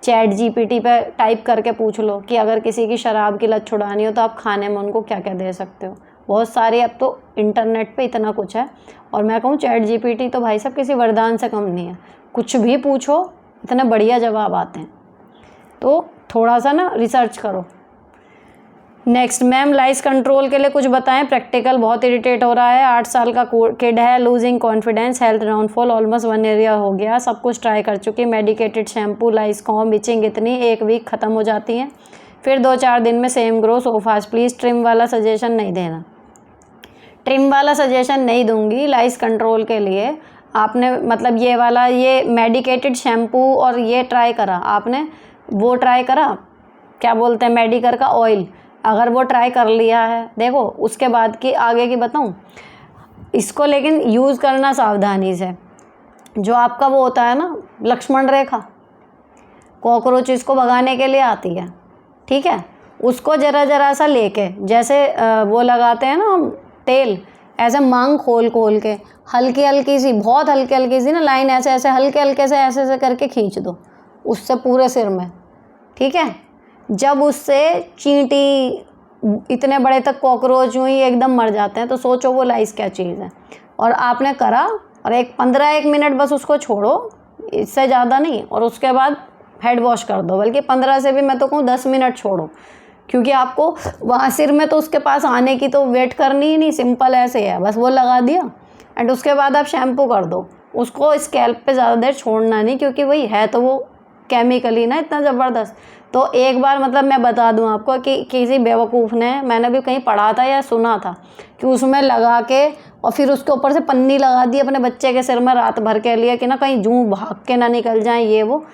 चैट जीपीटी पे टाइप करके पूछ लो कि अगर किसी की शराब की लत छुड़ानी हो तो आप खाने में उनको क्या क्या दे सकते हो। बहुत सारे, अब तो इंटरनेट पे इतना कुछ है, और मैं कहूँ चैट जीपीटी तो भाई साहब किसी वरदान से कम नहीं है, कुछ भी पूछो इतने बढ़िया जवाब आते हैं, तो थोड़ा सा ना रिसर्च करो। नेक्स्ट, मैम लाइस कंट्रोल के लिए कुछ बताएं, प्रैक्टिकल बहुत इरिटेट हो रहा है, 8 साल का किड है, losing confidence, health downfall, almost 1 year हो गया, सब कुछ ट्राई कर चुकी, मेडिकेटेड शैम्पू, लाइस कॉम, इचिंग इतनी 1 वीक ख़त्म हो जाती हैं, फिर 2-4 दिन में same grow, so fast, please trim वाला सजेशन नहीं देना। ट्रिम वाला सजेशन नहीं दूंगी लाइस कंट्रोल के लिए, आपने मतलब ये वाला, ये मेडिकेटेड शैम्पू और ये ट्राई करा आपने, वो ट्राई करा, क्या बोलते हैं मेडिकर का ऑयल, अगर वो ट्राई कर लिया है, देखो उसके बाद की आगे की बताऊं इसको, लेकिन यूज़ करना सावधानी से। जो आपका वो होता है ना लक्ष्मण रेखा, कॉकरोच इसको भगाने के लिए आती है, ठीक है, उसको ज़रा सा लेके, जैसे वो लगाते हैं ना तेल, ऐसे मांग खोल के हल्की हल्की सी, बहुत हल्की हल्की सी ना लाइन ऐसे ऐसे हल्के हल्के से ऐसे ऐसे करके खींच दो उससे पूरे सिर में, ठीक है। जब उससे चींटी इतने बड़े तक कॉकरोच यूँ ही एकदम मर जाते हैं। तो सोचो वो लाइस क्या चीज़ है। और आपने करा और 15 मिनट बस उसको छोड़ो, इससे ज़्यादा नहीं, और उसके बाद हेड वॉश कर दो। बल्कि 15 से भी मैं तो कहूँ 10 मिनट छोड़ो, क्योंकि आपको वहाँ सिर में तो उसके पास आने की तो वेट करनी ही नहीं, सिंपल ऐसे है, बस वो लगा दिया एंड उसके बाद आप शैम्पू कर दो। उसको स्कैल्प पे ज़्यादा देर छोड़ना नहीं, क्योंकि वही है तो वो केमिकली ना इतना ज़बरदस्त। तो एक बार मतलब मैं बता दूं आपको कि किसी बेवकूफ़ ने, मैंने भी कहीं पढ़ा था या सुना था कि उसमें लगा के और फिर उसके ऊपर से पन्नी लगा दी अपने बच्चे के सिर में रात भर के लिए कि ना कहीं जूं भाग के ना निकल जाए ये वो।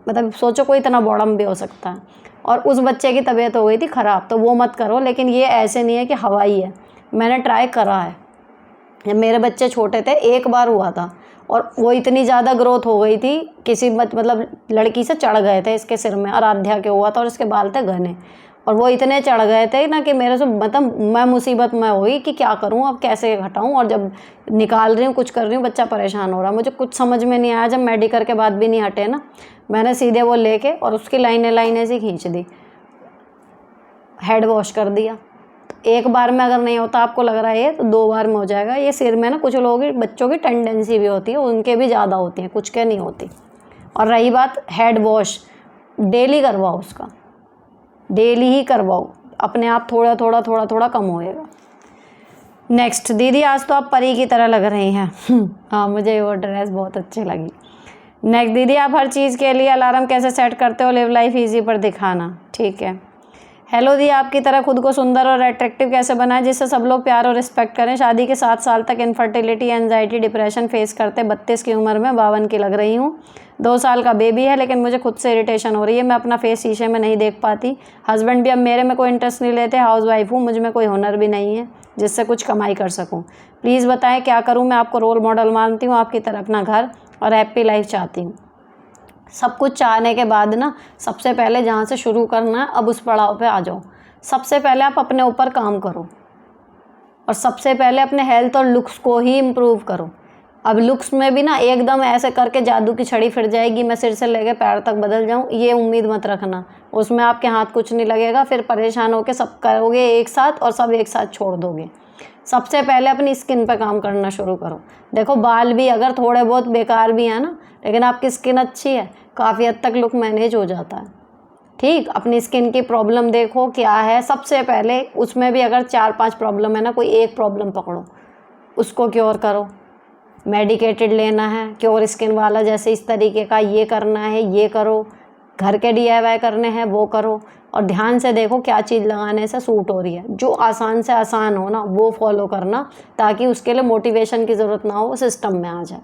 मतलब सोचो कोई इतना बॉडम भी हो सकता है। और उस बच्चे की तबीयत हो गई थी ख़राब, तो वो मत करो। लेकिन ये ऐसे नहीं है कि हवाई है, मैंने ट्राई करा है। जब मेरे बच्चे छोटे थे एक बार हुआ था, और वो इतनी ज़्यादा ग्रोथ हो गई थी, किसी मतलब लड़की से चढ़ गए थे इसके सिर में, आराध्या के हुआ था, और इसके बाल थे घने, और वो इतने चढ़ गए थे ना कि मेरे से मतलब मैं मुसीबत में हुई कि क्या करूं, अब कैसे हटाऊं। और जब निकाल रही हूँ, कुछ कर रही हूँ, बच्चा परेशान हो रहा, मुझे कुछ समझ में नहीं आया। जब मेडिकल के बाद भी नहीं हटे ना, मैंने सीधे वो लेके और उसकी लाइनें से खींच दी, हेड वॉश कर दिया। एक बार में अगर नहीं होता आपको लग रहा है तो 2 बार में हो जाएगा। ये सिर में ना कुछ लोगों की, बच्चों की टेंडेंसी भी होती है, उनके भी ज़्यादा होती है, कुछ के नहीं होती। और रही बात हेड वॉश, डेली करवाओ, उसका डेली ही करवाओ, अपने आप थोड़ा थोड़ा कम होएगा। नेक्स्ट, दीदी आज तो आप परी की तरह लग रही हैं। हाँ, मुझे वो ड्रेस बहुत अच्छी लगी। नेक्स्ट, दीदी आप हर चीज़ के लिए अलार्म कैसे सेट करते हो, लिव लाइफ ईजी पर दिखाना। ठीक है। हेलो दी, आपकी तरह खुद को सुंदर और अट्रैक्टिव कैसे बनाएं जिससे सब लोग प्यार और रिस्पेक्ट करें। शादी के 7 साल तक इनफर्टिलिटी, एंजाइटी, डिप्रेशन फेस करते, 32 की उम्र में 52 की लग रही हूँ। 2 साल का बेबी है, लेकिन मुझे खुद से इरिटेशन हो रही है, मैं अपना फेस शीशे में नहीं देख पाती। हस्बैंड भी अब मेरे में कोई इंटरेस्ट नहीं लेते, हाउस वाइफ हूँ, मुझ में कोई हुनर भी नहीं है जिससे कुछ कमाई कर सकूँ। प्लीज़ बताएँ क्या करूँ। मैं आपको रोल मॉडल मानती हूँ, आपकी तरह अपना घर और हैप्पी लाइफ चाहती हूँ। सब कुछ चाहने के बाद ना, सबसे पहले जहाँ से शुरू करना है, अब उस पड़ाव पे आ जाओ। सबसे पहले आप अपने ऊपर काम करो, और सबसे पहले अपने हेल्थ और लुक्स को ही इम्प्रूव करो। अब लुक्स में भी ना एकदम ऐसे करके जादू की छड़ी फिर जाएगी, मैं सिर से लेके पैर तक बदल जाऊँ, ये उम्मीद मत रखना। उसमें आपके हाथ कुछ नहीं लगेगा, फिर परेशान होकर सब करोगे एक साथ और सब एक साथ छोड़ दोगे। सबसे पहले अपनी स्किन पे काम करना शुरू करो। देखो, बाल भी अगर थोड़े बहुत बेकार भी हैं ना, लेकिन आपकी स्किन अच्छी है, काफ़ी हद तक लुक मैनेज हो जाता है। ठीक, अपनी स्किन की प्रॉब्लम देखो क्या है सबसे पहले, उसमें भी अगर 4-5 प्रॉब्लम है ना, कोई एक प्रॉब्लम पकड़ो, उसको क्योर करो। मेडिकेटेड लेना है, क्योर स्किन वाला, जैसे इस तरीके का ये करना है, ये करो। घर के DIY करने हैं, वो करो। और ध्यान से देखो क्या चीज़ लगाने से सूट हो रही है। जो आसान से आसान हो ना, वो फॉलो करना, ताकि उसके लिए मोटिवेशन की ज़रूरत ना हो, वो सिस्टम में आ जाए।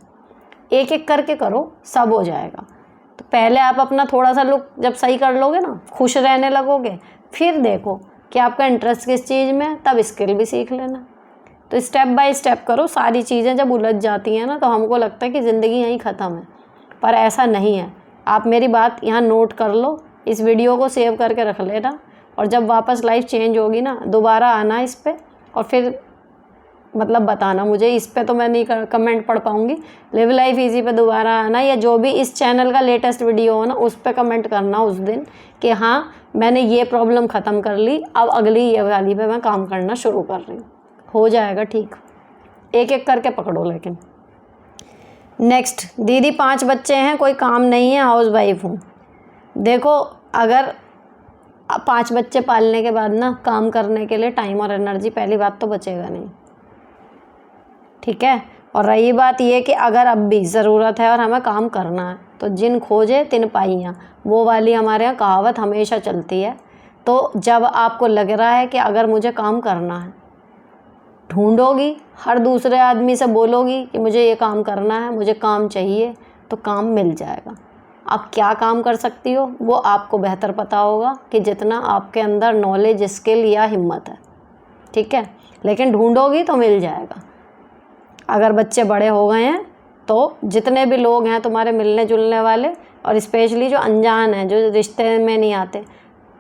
एक एक करके करो, सब हो जाएगा। तो पहले आप अपना थोड़ा सा लुक जब सही कर लोगे ना, खुश रहने लगोगे, फिर देखो कि आपका इंटरेस्ट किस चीज़ में, तब स्किल भी सीख लेना। तो स्टेप बाय स्टेप करो। सारी चीज़ें जब उलझ जाती हैं ना, तो हमको लगता है कि ज़िंदगी यहीं ख़त्म है, पर ऐसा नहीं है। आप मेरी बात यहाँ नोट कर लो, इस वीडियो को सेव करके रख लेना, और जब वापस लाइफ चेंज होगी ना, दोबारा आना इस पर, और फिर मतलब बताना मुझे। इस पे तो मैं नहीं कमेंट पढ़ पाऊँगी, लिव लाइफ ईजी पे दोबारा आना, या जो भी इस चैनल का लेटेस्ट वीडियो हो ना, उस पे कमेंट करना उस दिन कि हाँ मैंने ये प्रॉब्लम ख़त्म कर ली, अब अगली ये वाली पे मैं काम करना शुरू कर रही हूँ। हो जाएगा ठीक, एक एक करके पकड़ो। लेकिन नेक्स्ट, दीदी 5 बच्चे हैं, कोई काम नहीं है, हाउस वाइफ हूँ। देखो, अगर 5 बच्चे पालने के बाद ना, काम करने के लिए टाइम और एनर्जी पहली बात तो बचेगा नहीं, ठीक है। और रही बात ये कि अगर अब भी ज़रूरत है और हमें काम करना है, तो जिन खोजे तिन पाइयाँ, वो वाली हमारे यहाँ कहावत हमेशा चलती है। तो जब आपको लग रहा है कि अगर मुझे काम करना है, ढूंढोगी, हर दूसरे आदमी से बोलोगी कि मुझे ये काम करना है, मुझे काम चाहिए, तो काम मिल जाएगा। आप क्या काम कर सकती हो वो आपको बेहतर पता होगा कि जितना आपके अंदर नॉलेज, स्किल या हिम्मत है, ठीक है। लेकिन ढूंढोगी तो मिल जाएगा। अगर बच्चे बड़े हो गए हैं तो जितने भी लोग हैं तुम्हारे मिलने जुलने वाले, और स्पेशली जो अनजान हैं, जो रिश्ते में नहीं आते,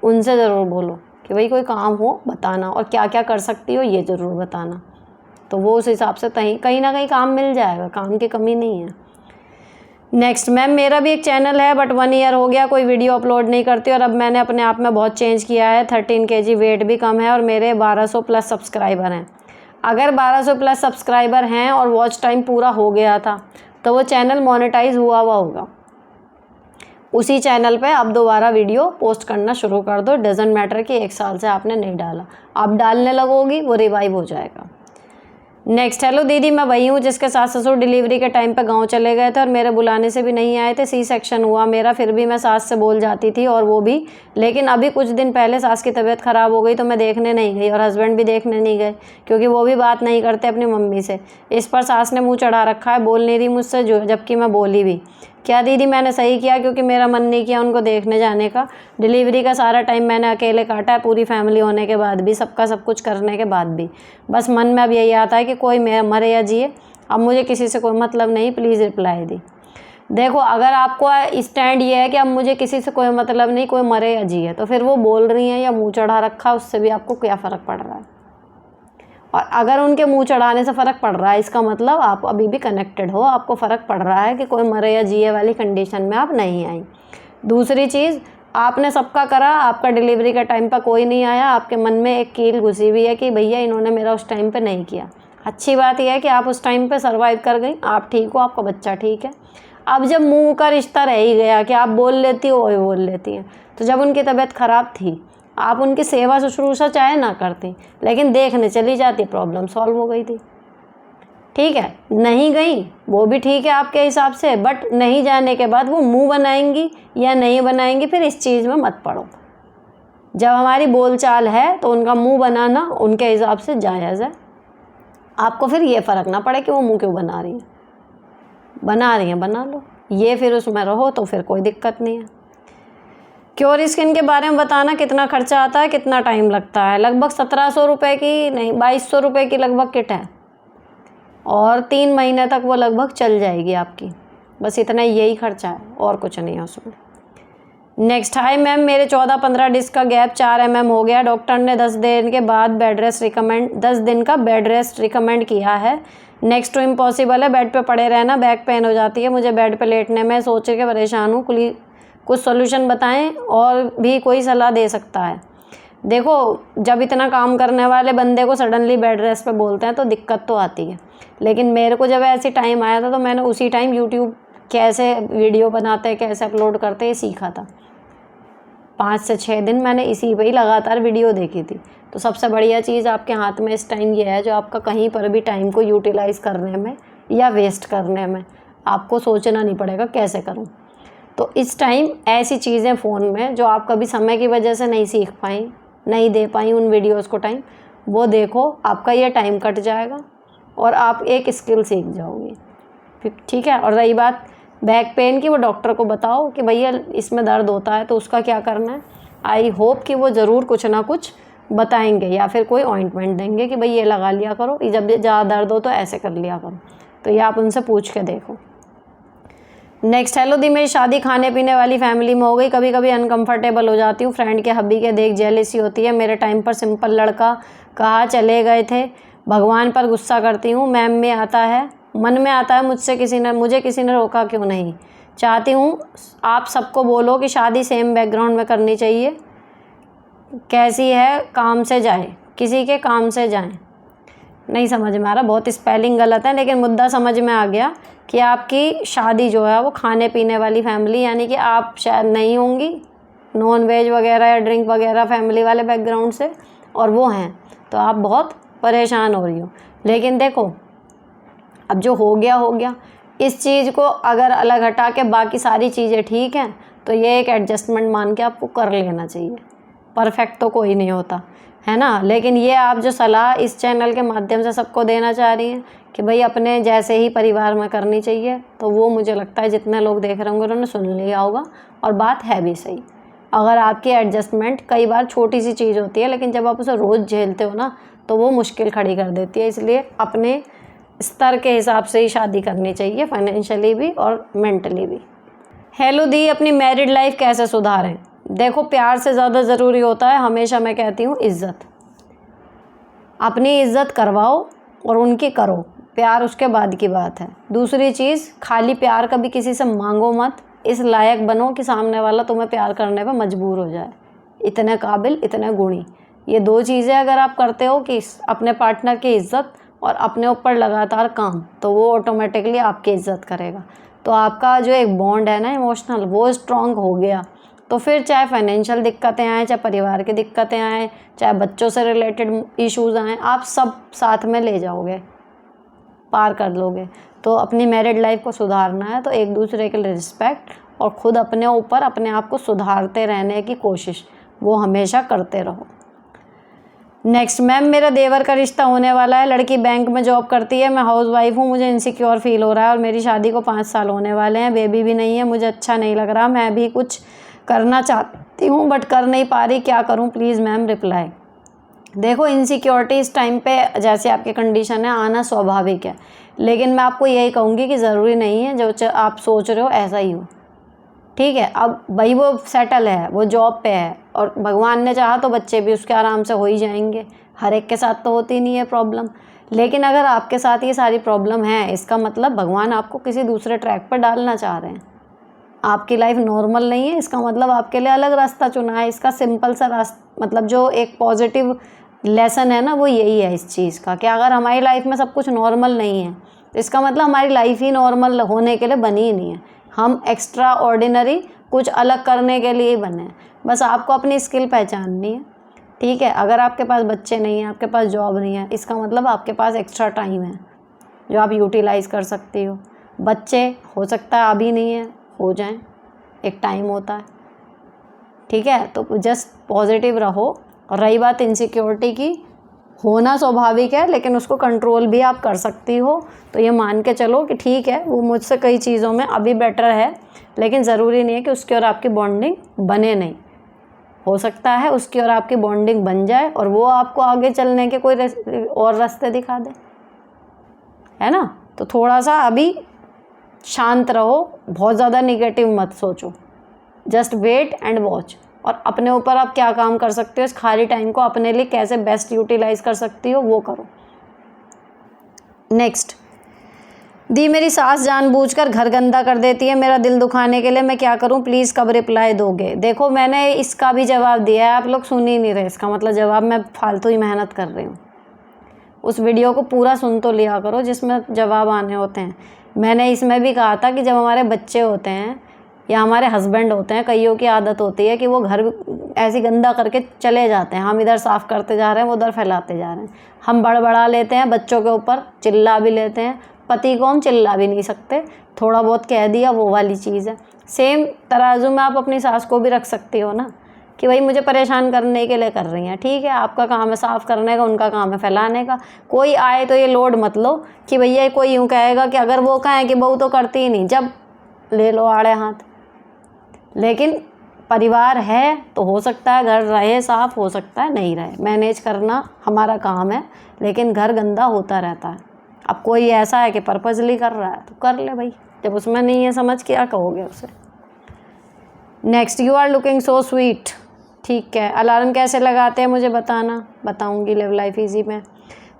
उनसे ज़रूर बोलो कि भाई कोई काम हो बताना, और क्या क्या कर सकती हो ये ज़रूर बताना। तो वो उस हिसाब से कहीं ना कहीं काम मिल जाएगा, काम की कमी नहीं है। नेक्स्ट, मैम मेरा भी एक चैनल है बट 1 ईयर हो गया कोई वीडियो अपलोड नहीं करती और अब मैंने अपने आप में बहुत चेंज किया है, 13 kg वेट भी कम है और मेरे 1200 प्लस सब्सक्राइबर हैं। अगर 1200 प्लस सब्सक्राइबर हैं और वॉच टाइम पूरा हो गया था तो वो चैनल मोनेटाइज हुआ होगा। उसी चैनल पे आप दोबारा वीडियो पोस्ट करना शुरू कर दो। डजेंट मैटर कि 1 साल से आपने नहीं डाला, आप डालने लगोगी वो रिवाइव हो जाएगा। नेक्स्ट, हेलो दीदी, मैं वही हूँ जिसके सास ससुर डिलीवरी के टाइम पे गांव चले गए थे और मेरे बुलाने से भी नहीं आए थे। सी सेक्शन हुआ मेरा, फिर भी मैं सास से बोल जाती थी और वो भी, लेकिन अभी कुछ दिन पहले सास की तबीयत ख़राब हो गई तो मैं देखने नहीं गई और हस्बैंड भी देखने नहीं गए क्योंकि वो भी बात नहीं करते अपनी मम्मी से। इस पर सास ने मुँह चढ़ा रखा है, बोल नहीं रही मुझसे जबकि मैं बोली भी। क्या दीदी मैंने सही किया? क्योंकि मेरा मन नहीं किया उनको देखने जाने का। डिलीवरी का सारा टाइम मैंने अकेले काटा है, पूरी फैमिली होने के बाद भी, सबका सब कुछ करने के बाद भी। बस मन में अब यही आता है कि कोई मरे या जिए, अब मुझे किसी से कोई मतलब नहीं। प्लीज़ रिप्लाई दी। देखो, अगर आपको स्टैंड ये है कि अब मुझे किसी से कोई मतलब नहीं, कोई मरे या जिए, तो फिर वो बोल रही हैं या मुँह चढ़ा रखा, उससे भी आपको क्या फ़र्क पड़ रहा है? और अगर उनके मुंह चढ़ाने से फ़र्क पड़ रहा है, इसका मतलब आप अभी भी कनेक्टेड हो, आपको फ़र्क पड़ रहा है कि कोई मरे या जिए वाली कंडीशन में आप नहीं आई। दूसरी चीज़, आपने सबका करा, आपका डिलीवरी का टाइम पर कोई नहीं आया, आपके मन में एक कील घुसी हुई है कि भैया इन्होंने मेरा उस टाइम पे नहीं किया। अच्छी बात यह है कि आप उस टाइम पे सर्वाइव कर गई, आप ठीक हो, आपका बच्चा ठीक है। अब जब मुँह का रिश्ता रह ही गया कि आप बोल लेती हो वही बोल लेती हैं, तो जब उनकी तबीयत ख़राब थी, आप उनकी सेवा शुश्रूषा चाहे ना करती, लेकिन देखने चली जाती, प्रॉब्लम सॉल्व हो गई थी। ठीक है, नहीं गई वो भी ठीक है आपके हिसाब से, बट नहीं जाने के बाद वो मुंह बनाएंगी या नहीं बनाएंगी, फिर इस चीज़ में मत पड़ो। जब हमारी बोलचाल है तो उनका मुंह बनाना उनके हिसाब से जायज़ है। आपको फिर ये फ़र्क ना पड़े कि वो मुंह क्यों बना रही हैं, बना लो, ये फिर उसमें रहो तो फिर कोई दिक्कत नहीं है। क्योर स्किन के बारे में बताना, कितना खर्चा आता है, कितना टाइम लगता है? लगभग 1700 रुपये की नहीं 2200 रुपये की लगभग किट है और 3 महीने तक वो लगभग चल जाएगी आपकी। बस इतना यही खर्चा है और कुछ नहीं है उसमें। नेक्स्ट, हाय मैम, मेरे 14-15 डिस्क का गैप 4 mm हो गया। डॉक्टर ने 10 दिन के बाद बेड रेस्ट 10 दिन का बेड रेस्ट रिकमेंड किया है। नेक्स्ट टू इम्पॉसिबल है, बेड पे पड़े रहना, बैक पेन हो जाती है मुझे बेड पे लेटने में, सोच के परेशान हूँ। कुछ सॉल्यूशन बताएं और भी कोई सलाह दे सकता है। देखो, जब इतना काम करने वाले बंदे को सडनली बेड रेस्ट पे बोलते हैं तो दिक्कत तो आती है, लेकिन मेरे को जब ऐसी टाइम आया था तो मैंने उसी टाइम यूट्यूब कैसे वीडियो बनाते हैं, कैसे अपलोड करते हैं सीखा था। 5 से 6 दिन मैंने इसी पे ही लगातार वीडियो देखी थी। तो सबसे बढ़िया चीज़ आपके हाथ में इस टाइम ये है जो आपका कहीं पर भी टाइम को यूटिलाइज़ करने में या वेस्ट करने में आपको सोचना नहीं पड़ेगा कैसे करूँ। तो इस टाइम ऐसी चीज़ें फ़ोन में जो आप कभी समय की वजह से नहीं सीख पाई, नहीं दे पाई उन वीडियोस को टाइम, वो देखो, आपका ये टाइम कट जाएगा और आप एक स्किल सीख जाओगे। ठीक है। और रही बात बैक पेन की, वो डॉक्टर को बताओ कि भैया इसमें दर्द होता है तो उसका क्या करना है। आई होप कि वो ज़रूर कुछ ना कुछ बताएंगे या फिर कोई ऑइंटमेंट देंगे कि भाई ये लगा लिया करो, जब ज़्यादा दर्द हो तो ऐसे कर लिया करो। तो ये आप उनसे पूछ के देखो। नेक्स्ट, हेलो दी, मेरी शादी खाने पीने वाली फैमिली में हो गई, कभी कभी अनकंफर्टेबल हो जाती हूँ, फ्रेंड के हब्बी के देख जेलसी होती है। मेरे टाइम पर सिंपल लड़का कहाँ चले गए थे, भगवान पर गुस्सा करती हूँ। मन में आता है मुझे किसी ने रोका क्यों नहीं। चाहती हूँ आप सबको बोलो कि शादी सेम बैकग्राउंड में करनी चाहिए, कैसी है काम से जाए, किसी के काम से जाए। नहीं समझ में आ रहा, बहुत स्पेलिंग गलत है, लेकिन मुद्दा समझ में आ गया कि आपकी शादी जो है वो खाने पीने वाली फैमिली, यानी कि आप शायद नहीं होंगी नॉन वेज वगैरह या ड्रिंक वगैरह फैमिली वाले बैकग्राउंड से, और वो हैं, तो आप बहुत परेशान हो रही हो। लेकिन देखो, अब जो हो गया, इस चीज़ को अगर अलग हटा के बाकी सारी चीज़ें ठीक हैं तो ये एक एडजस्टमेंट मान के आपको कर लेना चाहिए। परफेक्ट तो कोई नहीं होता है ना, लेकिन ये आप जो सलाह इस चैनल के माध्यम से सबको देना चाह रही हैं कि भाई अपने जैसे ही परिवार में करनी चाहिए, तो वो मुझे लगता है जितने लोग देख रहे होंगे उन्होंने सुन लिया होगा, और बात है भी सही। अगर आपकी एडजस्टमेंट कई बार छोटी सी चीज़ होती है, लेकिन जब आप उसे रोज़ झेलते हो ना तो वो मुश्किल खड़ी कर देती है। इसलिए अपने स्तर के हिसाब से ही शादी करनी चाहिए, फाइनेंशियली भी और मेंटली भी। हेलो दी, अपनी मैरिड लाइफ कैसे सुधारें? देखो, प्यार से ज़्यादा ज़रूरी होता है, हमेशा मैं कहती हूँ, इज़्ज़त। अपनी इज़्ज़त करवाओ और उनकी करो। प्यार उसके बाद की बात है। दूसरी चीज़, खाली प्यार कभी किसी से मांगो मत, इस लायक बनो कि सामने वाला तुम्हें प्यार करने पे मजबूर हो जाए, इतने काबिल, इतने गुणी। ये 2 चीज़ें अगर आप करते हो कि अपने पार्टनर की इज़्ज़त और अपने ऊपर लगातार काम, तो वो ऑटोमेटिकली आपकी इज़्ज़त करेगा। तो आपका जो एक बॉन्ड है ना इमोशनल, वो स्ट्रॉन्ग हो गया, तो फिर चाहे फाइनेंशियल दिक्कतें आएँ, चाहे परिवार की दिक्कतें आएँ, चाहे बच्चों से रिलेटेड इश्यूज़ आएँ, आप सब साथ में ले जाओगे, पार कर लोगे। तो अपनी मैरिड लाइफ को सुधारना है तो एक दूसरे के लिए रिस्पेक्ट और ख़ुद अपने ऊपर अपने आप को सुधारते रहने की कोशिश वो हमेशा करते रहो। नेक्स्ट, मैम मेरा देवर का रिश्ता होने वाला है, लड़की बैंक में जॉब करती है, मैं हाउसवाइफ हूँ, मुझे इनसिक्योर फील हो रहा है और मेरी शादी को 5 साल होने वाले हैं, बेबी भी नहीं है, मुझे अच्छा नहीं लग रहा, मैं भी कुछ करना चाहती हूँ बट कर नहीं पा रही, क्या करूँ प्लीज़ मैम रिप्लाई। देखो, इनसिक्योरिटी इस टाइम पे जैसे आपकी कंडीशन है आना स्वाभाविक है, लेकिन मैं आपको यही कहूँगी कि ज़रूरी नहीं है जो आप सोच रहे हो ऐसा ही हो, ठीक है। अब भाई वो सेटल है, वो जॉब पे है और भगवान ने चाहा तो बच्चे भी उसके आराम से हो ही जाएंगे। हर एक के साथ तो होती नहीं है प्रॉब्लम, लेकिन अगर आपके साथ ये सारी प्रॉब्लम है, इसका मतलब भगवान आपको किसी दूसरे ट्रैक पर डालना चाह रहे हैं। आपकी लाइफ नॉर्मल नहीं है, इसका मतलब आपके लिए अलग रास्ता चुना है। इसका सिंपल सा रास्ता, मतलब जो एक पॉजिटिव लेसन है ना, वो यही है इस चीज़ का कि अगर हमारी लाइफ में सब कुछ नॉर्मल नहीं है तो इसका मतलब हमारी लाइफ ही नॉर्मल होने के लिए बनी ही नहीं है। हम एक्स्ट्रा ऑर्डिनरी कुछ अलग करने के लिए ही बने हैं। बस आपको अपनी स्किल पहचाननी है, ठीक है। अगर आपके पास बच्चे नहीं हैं, आपके पास जॉब नहीं है, इसका मतलब आपके पास एक्स्ट्रा टाइम है जो आप यूटिलाइज़ कर सकती हो। बच्चे हो सकता है अभी नहीं है, हो जाएं, एक टाइम होता है, ठीक है। तो जस्ट पॉजिटिव रहो। और रही बात इनसिक्योरिटी की, होना स्वाभाविक है लेकिन उसको कंट्रोल भी आप कर सकती हो। तो ये मान के चलो कि ठीक है, वो मुझसे कई चीज़ों में अभी बेटर है, लेकिन ज़रूरी नहीं है कि उसकी और आपकी बॉन्डिंग बने नहीं। हो सकता है उसकी और आपकी बॉन्डिंग बन जाए और वो आपको आगे चलने के कोई और रास्ते दिखा दे, है ना। तो थोड़ा सा अभी शांत रहो, बहुत ज़्यादा निगेटिव मत सोचो, जस्ट वेट एंड वॉच। और अपने ऊपर आप क्या काम कर सकते हो, इस खाली टाइम को अपने लिए कैसे बेस्ट यूटिलाइज़ कर सकती हो वो करो। नेक्स्ट, दी मेरी सास जानबूझकर घर गंदा कर देती है मेरा दिल दुखाने के लिए, मैं क्या करूं प्लीज़ कब रिप्लाई दोगे। देखो, मैंने इसका भी जवाब दिया है, आप लोग सुन ही नहीं रहे, इसका मतलब जवाब मैं फालतू ही मेहनत कर रही हूँ। उस वीडियो को पूरा सुन तो लिया करो जिसमें जवाब आने होते हैं। मैंने इसमें भी कहा था कि जब हमारे बच्चे होते हैं या हमारे हस्बैंड होते हैं, कईयों की आदत होती है कि वो घर ऐसी गंदा करके चले जाते हैं, हम इधर साफ़ करते जा रहे हैं, वो उधर फैलाते जा रहे हैं, हम बड़बड़ा लेते हैं बच्चों के ऊपर, चिल्ला भी लेते हैं। पति को हम चिल्ला भी नहीं सकते, थोड़ा बहुत कह दिया, वो वाली चीज़ है। सेम तराजू में आप अपनी सास को भी रख सकती हो ना, कि भाई मुझे परेशान करने के लिए कर रही हैं, ठीक है, आपका काम है साफ़ करने का, उनका काम है फैलाने का। कोई आए तो ये लोड मत लो कि भैया कोई यूँ कहेगा कि अगर वो कहें कि बहू तो करती ही नहीं, जब ले लो आड़े हाथ। लेकिन परिवार है तो हो सकता है घर रहे साफ़, हो सकता है नहीं रहे, मैनेज करना हमारा काम है, लेकिन घर गंदा होता रहता है। अब कोई ऐसा है कि पर्पजली कर रहा है तो कर ले भाई, जब उसमें नहीं है समझ क्या कहोगे उसे। Next, you are looking so sweet, ठीक है। अलार्म कैसे लगाते हैं मुझे बताना, बताऊंगी लिव लाइफ इजी में।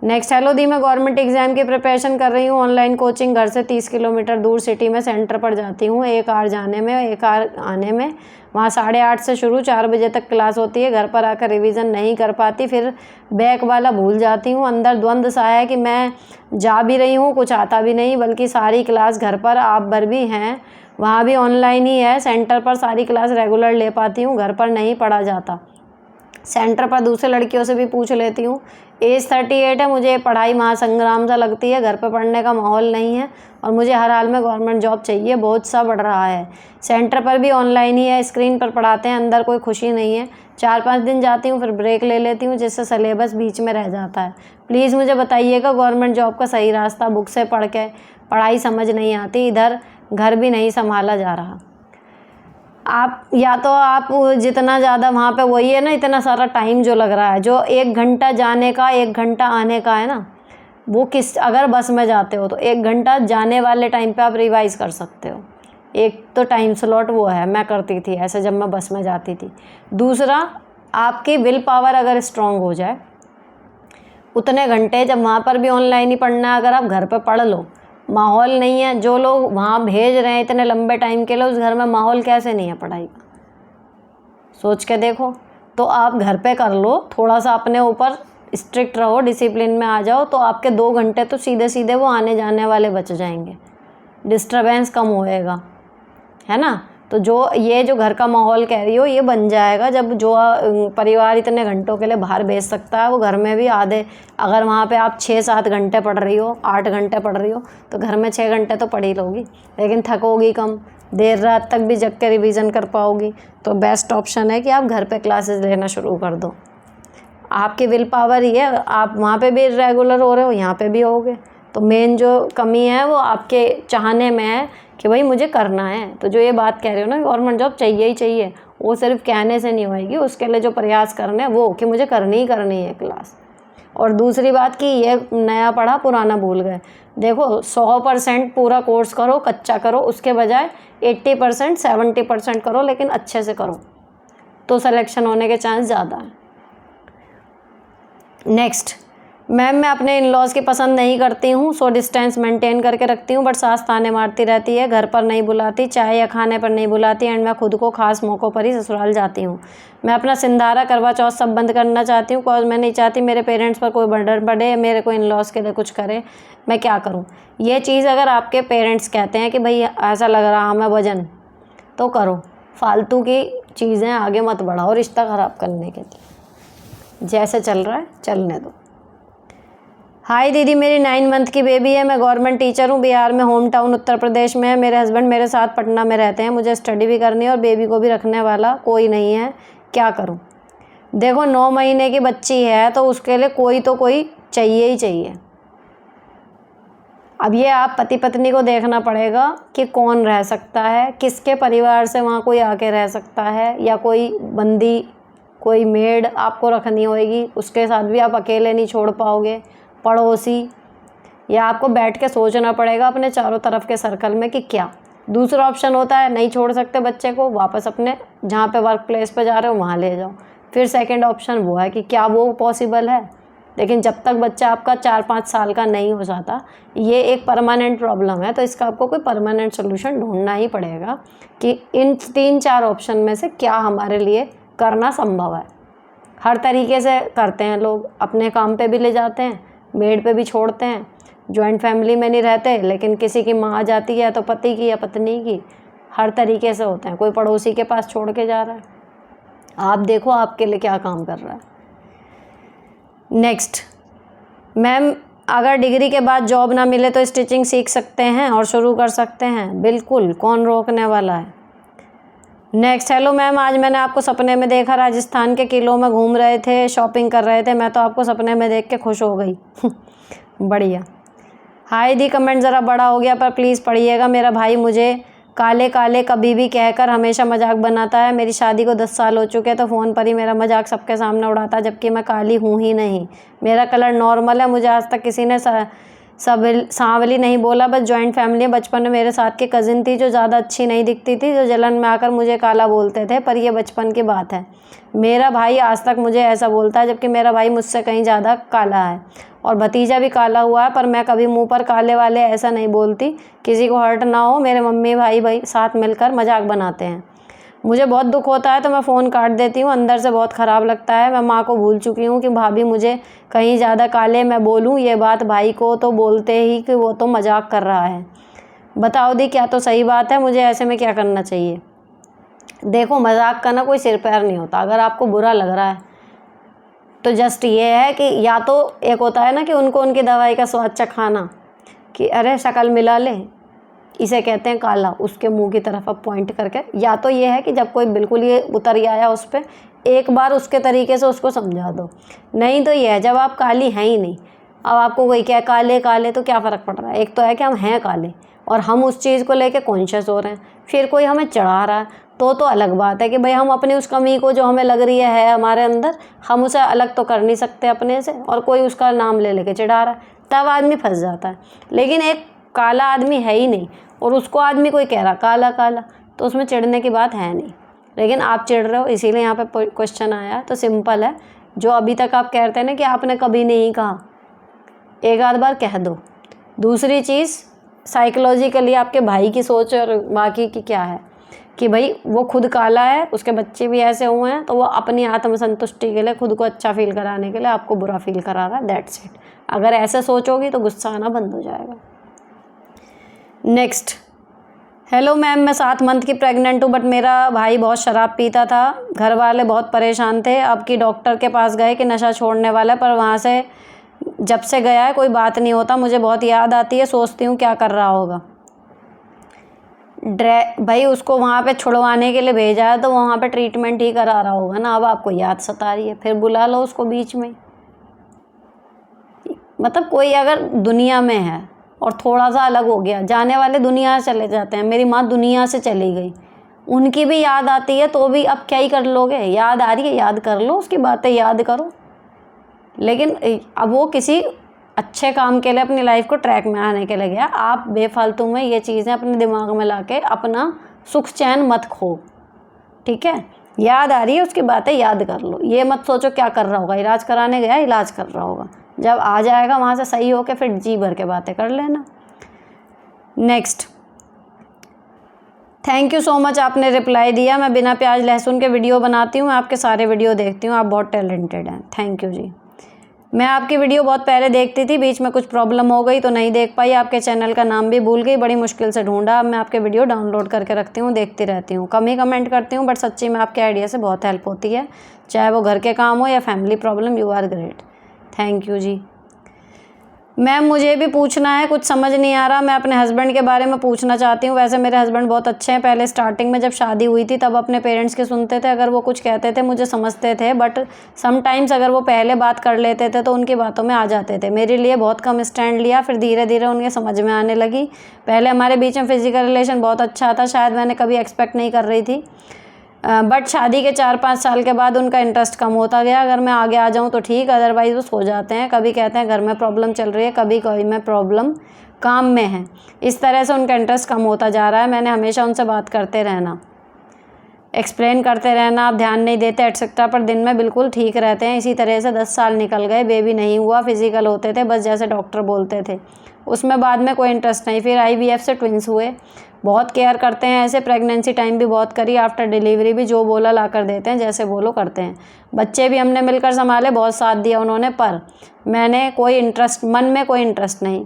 नेक्स्ट, हेलो दी, मैं गवर्नमेंट एग्ज़ाम की प्रिपरेशन कर रही हूँ, ऑनलाइन कोचिंग, घर से 30 किलोमीटर दूर सिटी में सेंटर पर जाती हूँ, 1 आवर जाने में 1 आवर आने में। वहाँ 8:30 से शुरू 4 बजे तक क्लास होती है, घर पर आकर रिवीजन नहीं कर पाती, फिर बैक वाला भूल जाती हूँ। अंदर द्वंद्व सा है कि मैं जा भी रही हूँ, कुछ आता भी नहीं, बल्कि सारी क्लास घर पर आप भर भी हैं, वहाँ भी ऑनलाइन ही है। सेंटर पर सारी क्लास रेगुलर ले पाती हूँ, घर पर नहीं पढ़ा जाता। सेंटर पर दूसरे लड़कियों से भी पूछ लेती हूँ। एज 38 है, मुझे पढ़ाई महासंग्राम सा लगती है, घर पर पढ़ने का माहौल नहीं है और मुझे हर हाल में गवर्नमेंट जॉब चाहिए, बहुत सा बढ़ रहा है। सेंटर पर भी ऑनलाइन ही है, स्क्रीन पर पढ़ाते हैं, अंदर कोई खुशी नहीं है। 4-5 दिन जाती हूँ फिर ब्रेक ले लेती हूँ, जिससे सिलेबस बीच में रह जाता है। प्लीज़ मुझे बताइएगा गवर्नमेंट जॉब का सही रास्ता, बुक से पढ़ के पढ़ाई समझ नहीं आती, इधर घर भी नहीं संभाला जा रहा। आप या तो आप जितना ज़्यादा वहाँ पे वही है ना, इतना सारा टाइम जो लग रहा है, जो 1 घंटा जाने का 1 घंटा आने का है ना, वो अगर बस में जाते हो तो 1 घंटा जाने वाले टाइम पे आप रिवाइज़ कर सकते हो। एक तो टाइम स्लॉट वो है, मैं करती थी ऐसे जब मैं बस में जाती थी। दूसरा, आपकी विल पावर अगर स्ट्रॉन्ग हो जाए, उतने घंटे जब वहाँ पर भी ऑनलाइन ही पढ़ना है, अगर आप घर पे पढ़ लो, माहौल नहीं है, जो लोग वहाँ भेज रहे हैं इतने लंबे टाइम के लिए, उस घर में माहौल कैसे नहीं है पढ़ाई का, सोच के देखो। तो आप घर पे कर लो, थोड़ा सा अपने ऊपर स्ट्रिक्ट रहो, डिसिप्लिन में आ जाओ, तो आपके 2 घंटे तो सीधे सीधे वो आने जाने वाले बच जाएंगे, डिस्टर्बेंस कम होएगा, है ना। तो जो घर का माहौल कह रही हो ये बन जाएगा जब जो परिवार इतने घंटों के लिए बाहर भेज सकता है, वो घर में भी आधे, अगर वहाँ पे आप 6-7 घंटे पढ़ रही हो, 8 घंटे पढ़ रही हो, तो घर में 6 घंटे तो पढ़ ही लोगी, लेकिन थकोगी कम, देर रात तक भी जग के रिवीजन कर पाओगी। तो बेस्ट ऑप्शन है कि आप घर पे क्लासेस लेना शुरू कर दो। आपकी विल पावर ही है, आप वहाँ पे भी रेगुलर हो रहे हो, यहाँ पे भी होगे। तो मेन जो कमी है वो आपके चाहने में है कि भाई मुझे करना है। तो जो ये बात कह रहे हो ना गवर्नमेंट जॉब चाहिए ही चाहिए, वो सिर्फ कहने से नहीं होएगी, उसके लिए जो प्रयास करने हैं वो कि मुझे करनी ही करनी है क्लास। और दूसरी बात कि ये नया पढ़ा पुराना भूल गए। देखो 100% पूरा कोर्स करो, कच्चा करो, उसके बजाय 80% 70% करो, लेकिन अच्छे से करो, तो सिलेक्शन होने के चांस ज़्यादा है। नेक्स्ट, मैम मैं अपने इन लॉज की पसंद नहीं करती हूँ, सो डिस्टेंस मेंटेन करके रखती हूँ, बट सास ताने मारती रहती है, घर पर नहीं बुलाती, चाय या खाने पर नहीं बुलाती, एंड मैं खुद को खास मौक़ों पर ही ससुराल जाती हूँ। मैं अपना सिंधारा करवा चौथ सब बंद करना चाहती हूँ, बिकॉज मैं नहीं चाहती मेरे पेरेंट्स पर कोई बर्डन पड़े या मेरे को इन लॉज के लिए कुछ करे। मैं क्या करूँ? ये चीज़ अगर आपके पेरेंट्स कहते हैं कि भाई ऐसा लग रहा हमें वजन, तो करो, फालतू की चीज़ें आगे मत बढ़ाओ रिश्ता ख़राब करने के लिए। जैसे चल रहा है चलने दो। हाय दीदी, मेरी 9 मंथ की बेबी है, मैं गवर्नमेंट टीचर हूँ, बिहार में, होम टाउन उत्तर प्रदेश में है, मेरे हस्बैंड मेरे साथ पटना में रहते हैं, मुझे स्टडी भी करनी है और बेबी को भी रखने वाला कोई नहीं है, क्या करूँ? देखो 9 महीने की बच्ची है तो उसके लिए कोई तो कोई चाहिए ही चाहिए। अब ये आप पति पत्नी को देखना पड़ेगा कि कौन रह सकता है, किसके परिवार से वहाँ कोई आके रह सकता है, या कोई बंदी, कोई मेड आपको रखनी होगी, उसके साथ भी आप अकेले नहीं छोड़ पाओगे, पड़ोसी, या आपको बैठ के सोचना पड़ेगा अपने चारों तरफ के सर्कल में कि क्या। दूसरा ऑप्शन होता है नहीं छोड़ सकते बच्चे को, वापस अपने जहाँ पे वर्क प्लेस पे जा रहे हो वहाँ ले जाओ। फिर सेकंड ऑप्शन वो है कि क्या वो पॉसिबल है, लेकिन जब तक बच्चा आपका 4-5 साल का नहीं हो जाता, ये एक परमानेंट प्रॉब्लम है, तो इसका आपको कोई परमानेंट सोल्यूशन ढूंढना ही पड़ेगा कि इन 3-4 ऑप्शन में से क्या हमारे लिए करना संभव है। हर तरीके से करते हैं लोग, अपने काम पे भी ले जाते हैं, मेड पे भी छोड़ते हैं, जॉइंट फैमिली में नहीं रहते, लेकिन किसी की माँ आ जाती है तो पति की या पत्नी की, हर तरीके से होते हैं, कोई पड़ोसी के पास छोड़ के जा रहा है। आप देखो आपके लिए क्या काम कर रहा है। नेक्स्ट, मैम अगर डिग्री के बाद जॉब ना मिले तो स्टिचिंग सीख सकते हैं और शुरू कर सकते हैं, बिल्कुल, कौन रोकने वाला है। नेक्स्ट, हेलो मैम, आज मैंने आपको सपने में देखा, राजस्थान के किलों में घूम रहे थे, शॉपिंग कर रहे थे, मैं तो आपको सपने में देख के खुश हो गई। बढ़िया। हाय दी, कमेंट ज़रा बड़ा हो गया पर प्लीज़ पढ़िएगा, मेरा भाई मुझे काले काले कभी भी कहकर हमेशा मजाक बनाता है, मेरी शादी को 10 साल हो चुके हैं, तो फ़ोन पर ही मेरा मजाक सबके सामने उड़ाता है, जबकि मैं काली हूँ ही नहीं, मेरा कलर नॉर्मल है, मुझे आज तक किसी ने सांवली नहीं बोला, बस जॉइंट फैमिली। बचपन में मेरे साथ की कज़िन थी जो ज़्यादा अच्छी नहीं दिखती थी, जो जलन में आकर मुझे काला बोलते थे, पर ये बचपन की बात है। मेरा भाई आज तक मुझे ऐसा बोलता है, जबकि मेरा भाई मुझसे कहीं ज़्यादा काला है, और भतीजा भी काला हुआ है, पर मैं कभी मुंह पर काले वाले ऐसा नहीं बोलती, किसी को हर्ट ना हो, मेरे मम्मी भाई साथ मिलकर मजाक बनाते हैं। मुझे बहुत दुख होता है तो मैं फ़ोन काट देती हूँ, अंदर से बहुत ख़राब लगता है। मैं माँ को भूल चुकी हूँ कि भाभी मुझे कहीं ज़्यादा काले मैं बोलूँ, ये बात भाई को तो बोलते ही कि वो तो मजाक कर रहा है। बताओ दी, क्या तो सही बात है, मुझे ऐसे में क्या करना चाहिए? देखो, मजाक का ना कोई सिर पैर नहीं होता, अगर आपको बुरा लग रहा है तो जस्ट ये है कि या तो एक होता है ना कि उनको उनकी दवाई का स्वाद चखाना, कि अरे शक्ल मिला ले, इसे कहते हैं काला, उसके मुंह की तरफ अब पॉइंट करके। या तो ये है कि जब कोई बिल्कुल ये उतर ही आया उस पर, एक बार उसके तरीके से उसको समझा दो। नहीं तो ये है जब आप काली हैं ही नहीं, अब आपको कोई क्या काले काले तो क्या फ़र्क पड़ रहा है। एक तो है कि हम हैं काले और हम उस चीज़ को लेके कॉन्शियस हो रहे हैं, फिर कोई हमें चढ़ा रहा है तो अलग बात है कि भाई हम अपनी उस कमी को जो हमें लग रही है हमारे अंदर, हम उसे अलग तो कर नहीं सकते अपने से, और कोई उसका नाम ले लेके चिढ़ा रहा है, तब आदमी फंस जाता है। लेकिन एक काला आदमी है ही नहीं और उसको आदमी कोई कह रहा काला काला, तो उसमें चिढ़ने की बात है नहीं। लेकिन आप चिढ़ रहे हो, इसीलिए यहाँ पे क्वेश्चन आया। तो सिंपल है, जो अभी तक आप कहते हैं ना कि आपने कभी नहीं कहा, एक आध बार कह दो। दूसरी चीज़, साइकोलॉजिकली आपके भाई की सोच और बाकी की क्या है कि भाई वो खुद काला है, उसके बच्चे भी ऐसे हुए हैं, तो वो अपनी आत्मसंतुष्टि के लिए, खुद को अच्छा फील कराने के लिए आपको बुरा फील करा रहा है, दैट्स इट। अगर ऐसे सोचोगी तो गुस्सा आना बंद हो जाएगा। नेक्स्ट, हेलो मैम, मैं 7 मंथ की प्रेग्नेंट हूँ, बट मेरा भाई बहुत शराब पीता था, घर वाले बहुत परेशान थे। अब की डॉक्टर के पास गए कि नशा छोड़ने वाला है, पर वहाँ से जब से गया है कोई बात नहीं होता, मुझे बहुत याद आती है, सोचती हूँ क्या कर रहा होगा। भाई उसको वहाँ पे छुड़वाने के लिए भेजा है तो वहाँ पे ट्रीटमेंट ही करा रहा होगा ना। अब आपको याद सता रही है, फिर बुला लो उसको बीच में। मतलब कोई अगर दुनिया में है और थोड़ा सा अलग हो गया, जाने वाले दुनिया से चले जाते हैं। मेरी माँ दुनिया से चली गई, उनकी भी याद आती है, तो भी अब क्या ही कर लोगे। याद आ रही है, याद कर लो, उसकी बातें याद करो। लेकिन अब वो किसी अच्छे काम के लिए, अपनी लाइफ को ट्रैक में आने के लिए गया। आप बेफालतू में ये चीज़ें अपने दिमाग में लाके अपना सुख चैन मत खो, ठीक है। याद आ रही है उसकी बातें याद कर लो, ये मत सोचो क्या कर रहा होगा। इलाज कराने गया, इलाज कर रहा होगा, जब आ जाएगा वहाँ से सही होके फिर जी भर के बातें कर लेना। Next, thank you so much, आपने रिप्लाई दिया। मैं बिना प्याज लहसुन के वीडियो बनाती हूँ, आपके सारे वीडियो देखती हूँ, आप बहुत टैलेंटेड हैं, थैंक यू जी। मैं आपकी वीडियो बहुत पहले देखती थी, बीच में कुछ प्रॉब्लम हो गई तो नहीं देख पाई, आपके चैनल का नाम भी भूल गई, बड़ी मुश्किल से ढूंढा। अब मैं आपके वीडियो डाउनलोड करके रखती हूँ, देखती रहती हूँ। कम ही कमेंट करती हूँ, बट सच्ची में आपके आइडिया से बहुत हेल्प होती है, चाहे वो घर के काम हो या family problem. You are great, thank you जी। मैम मुझे भी पूछना है, कुछ समझ नहीं आ रहा, मैं अपने हस्बैंड के बारे में पूछना चाहती हूँ। वैसे मेरे हस्बैंड बहुत अच्छे हैं, पहले स्टार्टिंग में जब शादी हुई थी तब अपने पेरेंट्स के सुनते थे, अगर वो कुछ कहते थे मुझे समझते थे, बट समटाइम्स अगर वो पहले बात कर लेते थे तो उनकी बातों में आ जाते थे। मेरे लिए बहुत कम स्टैंड लिया, फिर धीरे धीरे उनके समझ में आने लगी। पहले हमारे बीच में फिजिकल रिलेशन बहुत अच्छा था, शायद मैंने कभी एक्सपेक्ट नहीं कर रही थी, बट शादी के 4-5 साल के बाद उनका इंटरेस्ट कम होता गया। अगर मैं आगे आ जाऊं तो ठीक, अदरवाइज़ वो सो जाते हैं। कभी कहते हैं घर में प्रॉब्लम चल रही है, कभी कोई में प्रॉब्लम काम में है। इस तरह से उनका इंटरेस्ट कम होता जा रहा है। मैंने हमेशा उनसे बात करते रहना, एक्सप्लेन करते रहना, आप ध्यान नहीं देते एटसेट्रा, पर दिन में बिल्कुल ठीक रहते हैं। इसी तरह से 10 साल निकल गए, बेबी नहीं हुआ, फिजिकल होते थे बस जैसे डॉक्टर बोलते थे, उसमें बाद में कोई इंटरेस्ट नहीं। फिर IVF से ट्विंस हुए, बहुत केयर करते हैं ऐसे। प्रेगनेंसी टाइम भी बहुत करी, आफ्टर डिलीवरी भी जो बोला ला कर देते हैं, जैसे बोलो करते हैं। बच्चे भी हमने मिलकर संभाले, बहुत साथ दिया उन्होंने, पर मैंने कोई इंटरेस्ट, मन में कोई इंटरेस्ट नहीं।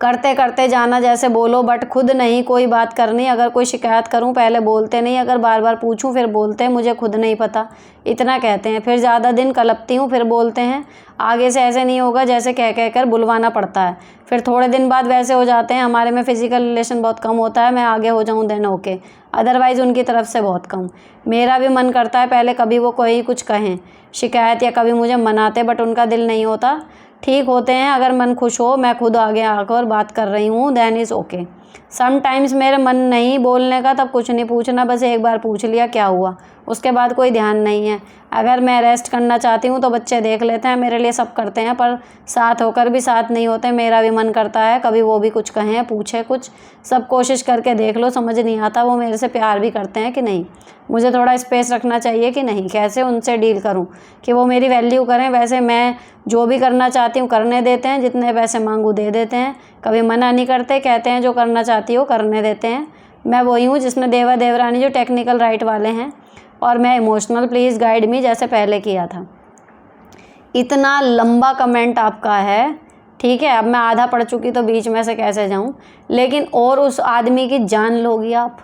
करते करते जाना जैसे बोलो, बट खुद नहीं कोई बात करनी। अगर कोई शिकायत करूं पहले बोलते नहीं, अगर बार बार पूछूं फिर बोलते हैं मुझे खुद नहीं पता, इतना कहते हैं। फिर ज़्यादा दिन कलपती हूं फिर बोलते हैं आगे से ऐसे नहीं होगा, जैसे कह कह कर बुलवाना पड़ता है। फिर थोड़े दिन बाद वैसे हो जाते हैं। हमारे में फ़िज़िकल रिलेशन बहुत कम होता है, मैं आगे हो जाऊँ देन ओके, अदरवाइज़ उनकी तरफ से बहुत कम। मेरा भी मन करता है पहले कभी वो कोई कुछ कहें शिकायत या कभी मुझे मनाते, बट उनका दिल नहीं होता। ठीक होते हैं, अगर मन खुश हो, मैं खुद आगे आकर बात कर रही हूँ देन इज़ ओके। समटाइम्स मेरे मन नहीं बोलने का, तब कुछ नहीं पूछना, बस एक बार पूछ लिया क्या हुआ, उसके बाद कोई ध्यान नहीं है। अगर मैं रेस्ट करना चाहती हूँ तो बच्चे देख लेते हैं, मेरे लिए सब करते हैं, पर साथ होकर भी साथ नहीं होते। मेरा भी मन करता है कभी वो भी कुछ कहें, पूछे कुछ, सब कोशिश करके देख लो, समझ नहीं आता वो मेरे से प्यार भी करते हैं कि नहीं, मुझे थोड़ा स्पेस रखना चाहिए कि नहीं, कैसे उनसे डील करूं कि वो मेरी वैल्यू करें। वैसे मैं जो भी करना चाहती हूँ करने देते हैं, जितने पैसे मांगू दे देते हैं, कभी मना नहीं करते, कहते हैं जो करना चाहती हो करने देते हैं। मैं वही हूँ जिसमें देवा देवरानी जो टेक्निकल राइट वाले हैं, और मैं इमोशनल, प्लीज़ गाइड मी, जैसे पहले किया था। इतना लंबा कमेंट आपका है, ठीक है। अब मैं आधा पढ़ चुकी तो बीच में से कैसे जाऊं, लेकिन और उस आदमी की जान लोगी आप।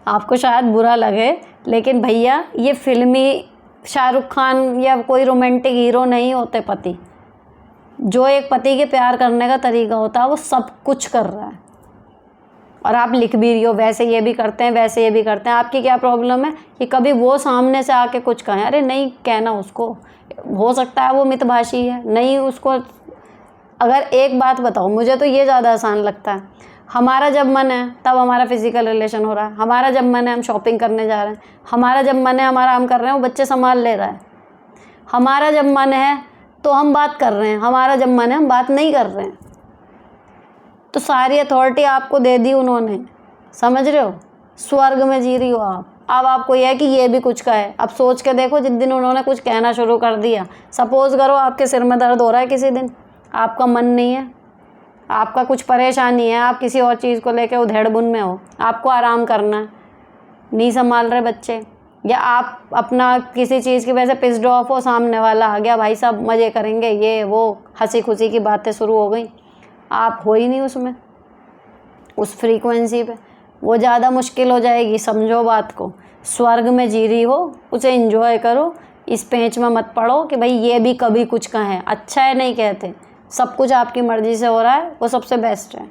आपको शायद बुरा लगे, लेकिन भैया ये फिल्मी शाहरुख खान या कोई रोमांटिक हीरो नहीं होते पति। जो एक पति के प्यार करने का तरीका होता है वो सब कुछ कर रहा है, और आप लिख भी रही हो वैसे ये भी करते हैं, वैसे ये भी करते हैं। आपकी क्या प्रॉब्लम है कि कभी वो सामने से आके कुछ कहें? अरे नहीं कहना उसको, हो सकता है वो मितभाषी है, नहीं उसको। अगर एक बात बताओ, मुझे तो ये ज़्यादा आसान लगता है, हमारा जब मन है तब हमारा फिजिकल रिलेशन हो रहा है, हमारा जब मन है हम शॉपिंग करने जा रहे हैं, हमारा जब मन है हम आराम कर रहे हैं, वो बच्चे संभाल ले रहा है, हमारा जब मन है तो हम बात कर रहे हैं, हमारा जब मन है हम बात नहीं कर रहे हैं। तो सारी अथॉरिटी आपको दे दी उन्होंने, समझ रहे हो? स्वर्ग में जी रही हो आप। अब आपको यह है कि ये भी कुछ का है। अब सोच के देखो, जिस दिन उन्होंने कुछ कहना शुरू कर दिया, सपोज़ करो आपके सिर में दर्द हो रहा है किसी दिन, आपका मन नहीं है, आपका कुछ परेशानी है, आप किसी और चीज़ को लेकर उधेड़-बुन में हो, आपको आराम करना है, नहीं संभाल रहे बच्चे, या आप अपना किसी चीज़ की वजह से पिस्ड ऑफ हो, सामने वाला आ गया, भाई साहब मज़े करेंगे, ये वो हंसी खुशी की बातें शुरू हो गई, आप हो ही नहीं उसमें, उस फ्रीक्वेंसी पे, वो ज़्यादा मुश्किल हो जाएगी। समझो बात को, स्वर्ग में जी रही हो, उसे एंजॉय करो, इस पेंच में मत पड़ो कि भाई ये भी कभी कुछ का है। अच्छा है नहीं कहते, सब कुछ आपकी मर्ज़ी से हो रहा है, वो सबसे बेस्ट है।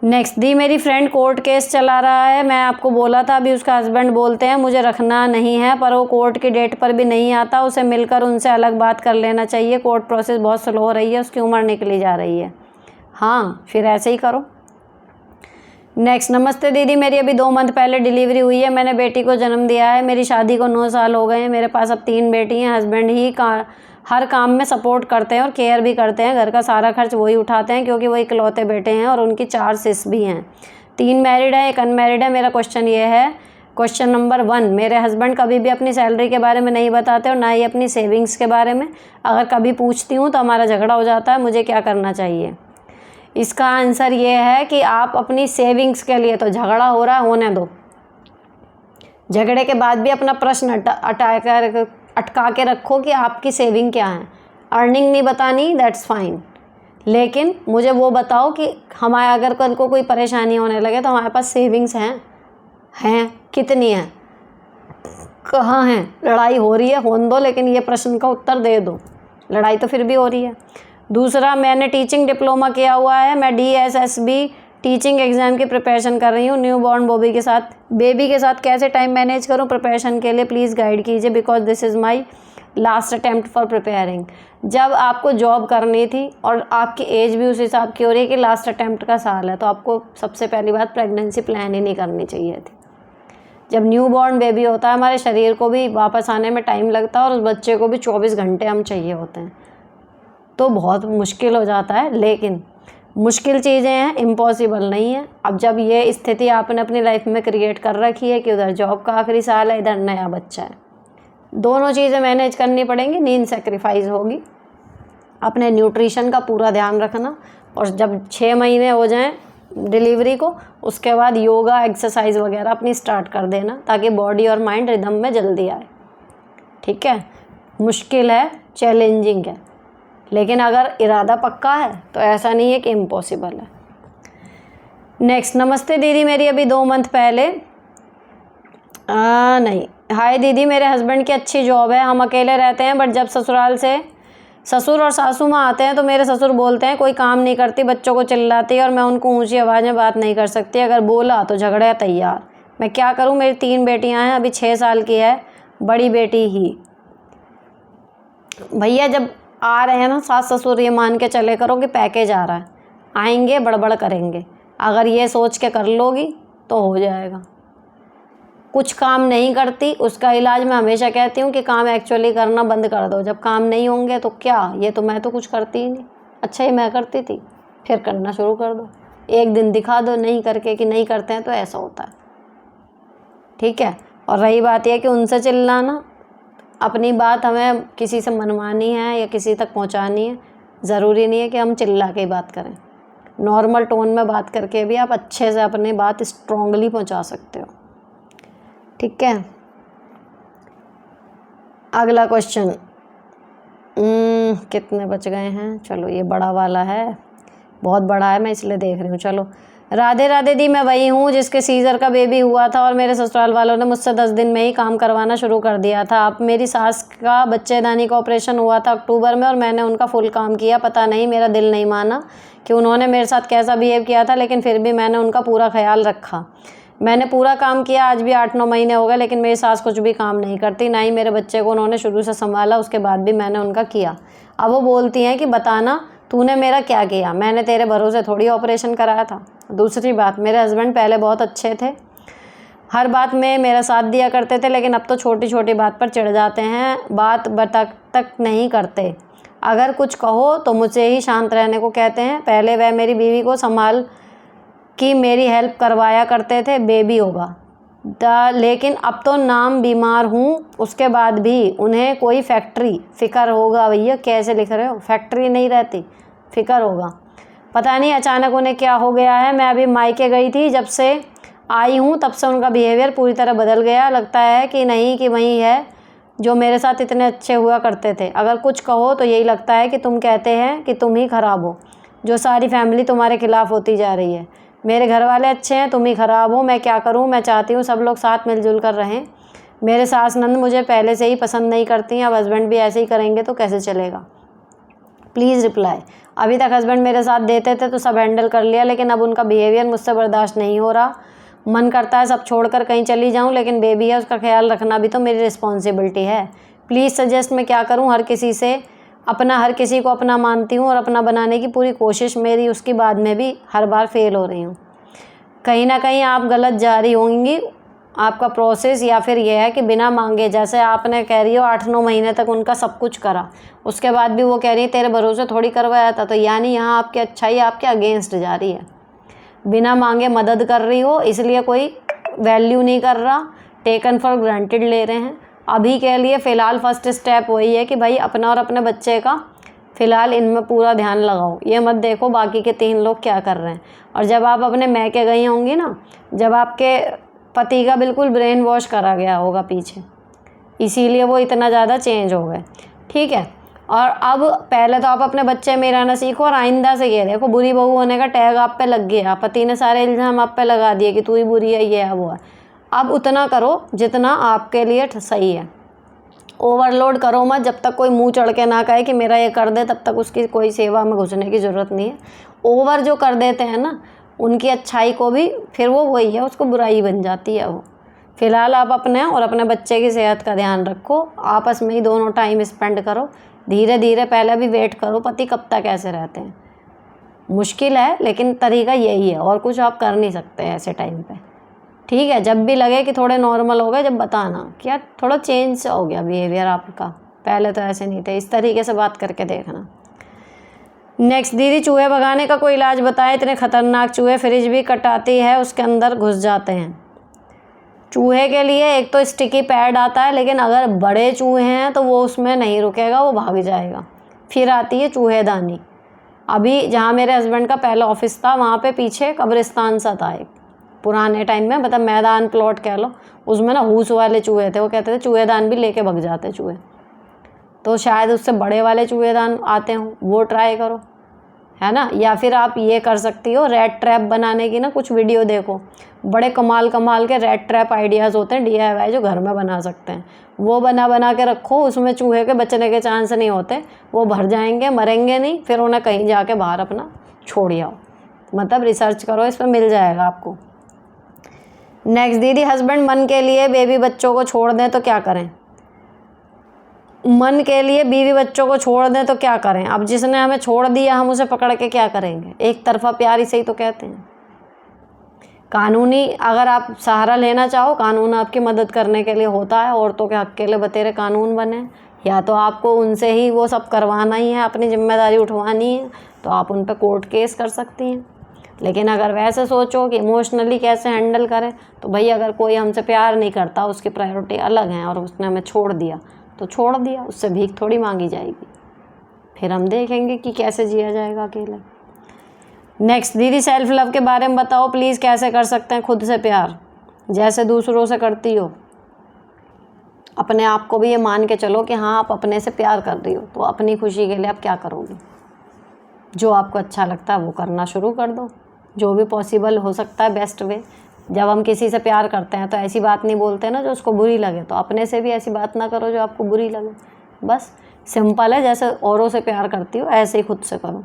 नेक्स्ट, दी मेरी फ्रेंड कोर्ट केस चला रहा है, मैं आपको बोला था, अभी उसका हस्बैंड बोलते हैं मुझे रखना नहीं है, पर वो कोर्ट की डेट पर भी नहीं आता, उसे मिलकर उनसे अलग बात कर लेना चाहिए, कोर्ट प्रोसेस बहुत स्लो हो रही है, उसकी उम्र निकली जा रही है। हाँ, फिर ऐसे ही करो। नेक्स्ट, नमस्ते दीदी, मेरी अभी 2 मंथ पहले डिलीवरी हुई है, मैंने बेटी को जन्म दिया है, मेरी शादी को 9 साल हो गए हैं, मेरे पास अब 3 बेटी हैं, हस्बैंड ही हर काम में सपोर्ट करते हैं और केयर भी करते हैं, घर का सारा खर्च वही उठाते हैं क्योंकि वही इकलौते बेटे हैं और उनकी 4 सिस भी हैं, 3 मैरिड है, 1 अनमैरिड है। मेरा क्वेश्चन ये है, क्वेश्चन नंबर 1, मेरे हस्बैंड कभी भी अपनी सैलरी के बारे में नहीं बताते और ना ही अपनी सेविंग्स के बारे में, अगर कभी पूछती हूँ तो हमारा झगड़ा हो जाता है, मुझे क्या करना चाहिए? इसका आंसर ये है कि आप अपनी सेविंग्स के लिए, तो झगड़ा हो रहा है होने दो, झगड़े के बाद भी अपना प्रश्न अटका के रखो कि आपकी सेविंग क्या है। अर्निंग नहीं बतानी, दैट्स फाइन, लेकिन मुझे वो बताओ कि हमारे अगर कल को कोई परेशानी होने लगे तो हमारे पास सेविंग्स हैं कितनी हैं, कहाँ हैं, लड़ाई हो रही है होने दो, लेकिन ये प्रश्न का उत्तर दे दो, लड़ाई तो फिर भी हो रही है। दूसरा, मैंने टीचिंग डिप्लोमा किया हुआ है, मैं DSSB टीचिंग एग्ज़ाम की प्रिपरेशन कर रही हूँ, न्यू बॉर्न बेबी के साथ कैसे टाइम मैनेज करूँ प्रिपरेशन के लिए, प्लीज़ गाइड कीजिए, because this is my last attempt for preparing. जब आपको जॉब करनी थी और आपकी एज भी उस हिसाब की हो रही है कि लास्ट अटैम्प्ट का साल है, तो आपको सबसे पहली बात प्रेगनेंसी प्लान ही नहीं करनी चाहिए थी। जब न्यू बॉर्न बेबी होता है, हमारे शरीर को भी वापस आने में टाइम लगता है और उस बच्चे को भी 24 घंटे हम चाहिए होते हैं, तो बहुत मुश्किल हो जाता है, लेकिन मुश्किल चीज़ें हैं, इम्पॉसिबल नहीं है। अब जब ये स्थिति आपने अपनी लाइफ में क्रिएट कर रखी है कि उधर जॉब का आखिरी साल है, इधर नया बच्चा है, दोनों चीज़ें मैनेज करनी पड़ेंगी, नींद सेक्रीफाइस होगी, अपने न्यूट्रिशन का पूरा ध्यान रखना, और जब 6 महीने हो जाएं डिलीवरी को, उसके बाद योगा एक्सरसाइज वगैरह अपनी स्टार्ट कर देना, ताकि बॉडी और माइंड रिदम में जल्दी आए। ठीक है, मुश्किल है, चैलेंजिंग है, लेकिन अगर इरादा पक्का है तो ऐसा नहीं है कि इम्पॉसिबल है। नेक्स्ट, नमस्ते दीदी, मेरी अभी 2 मंथ पहले नहीं, हाय दीदी, मेरे हस्बैंड की अच्छी जॉब है, हम अकेले रहते हैं, बट जब ससुराल से ससुर और सासू माँ आते हैं तो मेरे ससुर बोलते हैं कोई काम नहीं करती, बच्चों को चिल्लाती है, और मैं उनको ऊंची आवाज़ में बात नहीं कर सकती, अगर बोला तो झगड़ा तैयार, मैं क्या करूं? मेरी 3 बेटियां हैं, अभी 6 साल की है बड़ी बेटी ही। भैया जब आ रहे हैं ना सास ससुर, ये मान के चले करो कि पैकेज आ रहा है, आएंगे बड़बड़ करेंगे, अगर ये सोच के कर लोगी तो हो जाएगा। कुछ काम नहीं करती, उसका इलाज मैं हमेशा कहती हूँ कि काम एक्चुअली करना बंद कर दो, जब काम नहीं होंगे तो क्या, ये तो मैं तो कुछ करती ही नहीं, अच्छा ही मैं करती थी, फिर करना शुरू कर दो, एक दिन दिखा दो नहीं करके कि नहीं करते हैं, तो ऐसा होता है। ठीक है, और रही बात यह कि उनसे चिल्लाना, अपनी बात हमें किसी से मनवानी है या किसी तक पहुंचानी है, ज़रूरी नहीं है कि हम चिल्ला के बात करें, नॉर्मल टोन में बात करके भी आप अच्छे से अपनी बात स्ट्रॉन्गली पहुंचा सकते हो। ठीक है, अगला क्वेश्चन, कितने बच गए हैं, चलो ये बड़ा वाला है, बहुत बड़ा है मैं इसलिए देख रही हूँ। चलो, राधे राधे दी, मैं वही हूँ जिसके सीज़र का बेबी हुआ था और मेरे ससुराल वालों ने मुझसे 10 दिन में ही काम करवाना शुरू कर दिया था। अब मेरी सास का बच्चेदानी का ऑपरेशन हुआ था अक्टूबर में और मैंने उनका फुल काम किया, पता नहीं मेरा दिल नहीं माना कि उन्होंने मेरे साथ कैसा बिहेव किया था, लेकिन फिर भी मैंने उनका पूरा ख्याल रखा, मैंने पूरा काम किया। आज भी 8-9 महीने हो गए, लेकिन मेरी सास कुछ भी काम नहीं करती, ना ही मेरे बच्चे को उन्होंने शुरू से संभाला, उसके बाद भी मैंने उनका किया। अब वो बोलती हैं कि बताना तूने मेरा क्या किया, मैंने तेरे भरोसे थोड़ी ऑपरेशन कराया था। दूसरी बात, मेरे हस्बैंड पहले बहुत अच्छे थे, हर बात में मेरा साथ दिया करते थे, लेकिन अब तो छोटी छोटी बात पर चिढ़ जाते हैं, बात बता तक नहीं करते, अगर कुछ कहो तो मुझे ही शांत रहने को कहते हैं। पहले वह मेरी बीवी को संभाल की मेरी हेल्प करवाया करते थे, बेबी होगा लेकिन अब तो नाम बीमार हूँ, उसके बाद भी उन्हें कोई फ़िक्र होगा। भैया कैसे लिख रहे हो, फैक्ट्री नहीं रहती, फ़िक्र होगा। पता नहीं अचानक उन्हें क्या हो गया है। मैं अभी मायके गई थी, जब से आई हूँ तब से उनका बिहेवियर पूरी तरह बदल गया। लगता है कि नहीं कि वही है जो मेरे साथ इतने अच्छे हुआ करते थे। अगर कुछ कहो तो यही लगता है कि तुम कहते हैं कि तुम ही ख़राब हो, जो सारी फैमिली तुम्हारे खिलाफ़ होती जा रही है। मेरे घर वाले अच्छे हैं, तुम ही ख़राब हो। मैं क्या करूं? मैं चाहती हूं सब लोग साथ मिलजुल कर रहें। मेरे सास नंद मुझे पहले से ही पसंद नहीं करती, अब हस्बैंड भी ऐसे ही करेंगे तो कैसे चलेगा? Please reply. अभी तक हस्बैंड मेरे साथ देते थे तो सब हैंडल कर लिया, लेकिन अब उनका बिहेवियर मुझसे बर्दाश्त नहीं हो रहा। मन करता है सब छोड़कर कहीं चली जाऊं, लेकिन बेबी है, उसका ख्याल रखना भी तो मेरी रिस्पॉन्सिबिलिटी है। प्लीज़ सजेस्ट मैं क्या करूं? हर किसी को अपना मानती हूं और अपना बनाने की पूरी कोशिश मेरी, उसकी बाद में भी हर बार फेल हो रही हूँ। कहीं ना कहीं आप गलत जा रही होंगी आपका प्रोसेस, या फिर यह है कि बिना मांगे, जैसे आपने कह रही हो 8-9 महीने तक उनका सब कुछ करा, उसके बाद भी वो कह रही है तेरे भरोसे थोड़ी करवाया था, तो यानी यहाँ आपकी अच्छाई आपके अगेंस्ट जा रही है। बिना मांगे मदद कर रही हो, इसलिए कोई वैल्यू नहीं कर रहा, टेकन फॉर ग्रांटेड ले रहे हैं। अभी के लिए फ़िलहाल फर्स्ट स्टेप वही है कि भाई अपना और अपने बच्चे का फ़िलहाल इनमें पूरा ध्यान लगाओ। ये मत देखो बाकी के 3 लोग क्या कर रहे हैं। और जब आप अपने मैके गई होंगी ना, जब आपके पति का बिल्कुल ब्रेन वॉश करा गया होगा पीछे, इसीलिए वो इतना ज़्यादा चेंज हो गए। ठीक है, और अब पहले तो आप अपने बच्चे में रहना सीखो, और आइंदा से ये देखो बुरी बहू होने का टैग आप पे लग गया। पति ने सारे इल्ज़ाम आप पे लगा दिए कि तू ही बुरी है, ये है वो है। अब उतना करो जितना आपके लिए सही है। ओवरलोड करो मत। जब तक कोई मुंह चढ़ के ना कहे कि मेरा ये कर दे, तब तक उसकी कोई सेवा में घुसने की ज़रूरत नहीं है। ओवर जो कर देते हैं ना, उनकी अच्छाई को भी फिर वो वही है, उसको बुराई बन जाती है वो। फ़िलहाल आप अपने और अपने बच्चे की सेहत का ध्यान रखो, आपस में ही दोनों टाइम स्पेंड करो। धीरे धीरे पहले भी वेट करो पति कब तक ऐसे रहते हैं। मुश्किल है लेकिन तरीका यही है, और कुछ आप कर नहीं सकते ऐसे टाइम पे। ठीक है, जब भी लगे कि थोड़े नॉर्मल हो गए, जब बताना कि यार थोड़ा चेंज हो गया बिहेवियर आपका, पहले तो ऐसे नहीं थे। इस तरीके से बात करके देखना। नेक्स्ट, दीदी चूहे भगाने का कोई इलाज बताएं, इतने खतरनाक चूहे, फ्रिज भी कटाती है उसके अंदर घुस जाते हैं। चूहे के लिए एक तो स्टिकी पैड आता है, लेकिन अगर बड़े चूहे हैं तो वो उसमें नहीं रुकेगा, वो भाग जाएगा। फिर आती है चूहेदानी। अभी जहाँ मेरे हस्बैंड का पहला ऑफिस था, वहाँ पे पीछे कब्रिस्तान सा था एक, पुराने टाइम में, मतलब मैदान प्लॉट कह लो, उसमें ना हूस वाले चूहे थे। वो कहते थे चूहेदान भी लेके भग जाते चूहे, तो शायद उससे बड़े वाले चूहेदान आते हों, वो ट्राई करो, है ना। या फिर आप ये कर सकती हो, रेड ट्रैप बनाने की ना कुछ वीडियो देखो, बड़े कमाल के रेड ट्रैप आइडियाज़ होते हैं DIY जो घर में बना सकते हैं। वो बना के रखो, उसमें चूहे के बचने के चांस नहीं होते, वो भर जाएंगे, मरेंगे नहीं, फिर उन्हें कहीं जाके बाहर अपना छोड़ आओ। मतलब रिसर्च करो, इस पर मिल जाएगा आपको। नेक्स्ट, दीदी हस्बैंड मन के लिए बेबी बच्चों को छोड़ दें तो क्या करें? मन के लिए बीवी बच्चों को छोड़ दें तो क्या करें? अब जिसने हमें छोड़ दिया, हम उसे पकड़ के क्या करेंगे? एक तरफा प्यार इसे ही तो कहते हैं। कानूनी अगर आप सहारा लेना चाहो, कानून आपकी मदद करने के लिए होता है। औरतों के हक के लिए बतेरे कानून बने, या तो आपको उनसे ही वो सब करवाना ही है, अपनी जिम्मेदारी उठवानी है, तो आप उन पर कोर्ट केस कर सकती हैं। लेकिन अगर वैसे सोचो कि इमोशनली कैसे हैंडल करें, तो भाई अगर कोई हमसे प्यार नहीं करता, उसकी प्रायोरिटी अलग हैं, और उसने हमें छोड़ दिया तो छोड़ दिया, उससे भीख थोड़ी मांगी जाएगी। फिर हम देखेंगे कि कैसे जिया जाएगा अकेले। नेक्स्ट, दीदी सेल्फ लव के बारे में बताओ प्लीज़, कैसे कर सकते हैं खुद से प्यार जैसे दूसरों से करती हो? अपने आप को भी ये मान के चलो कि हाँ आप अपने से प्यार कर रही हो, तो अपनी खुशी के लिए आप क्या करोगे? जो आपको अच्छा लगता है वो करना शुरू कर दो, जो भी पॉसिबल हो सकता है बेस्ट वे। जब हम किसी से प्यार करते हैं तो ऐसी बात नहीं बोलते ना जो उसको बुरी लगे, तो अपने से भी ऐसी बात ना करो जो आपको बुरी लगे। बस सिंपल है, जैसे औरों से प्यार करती हो ऐसे ही खुद से करो।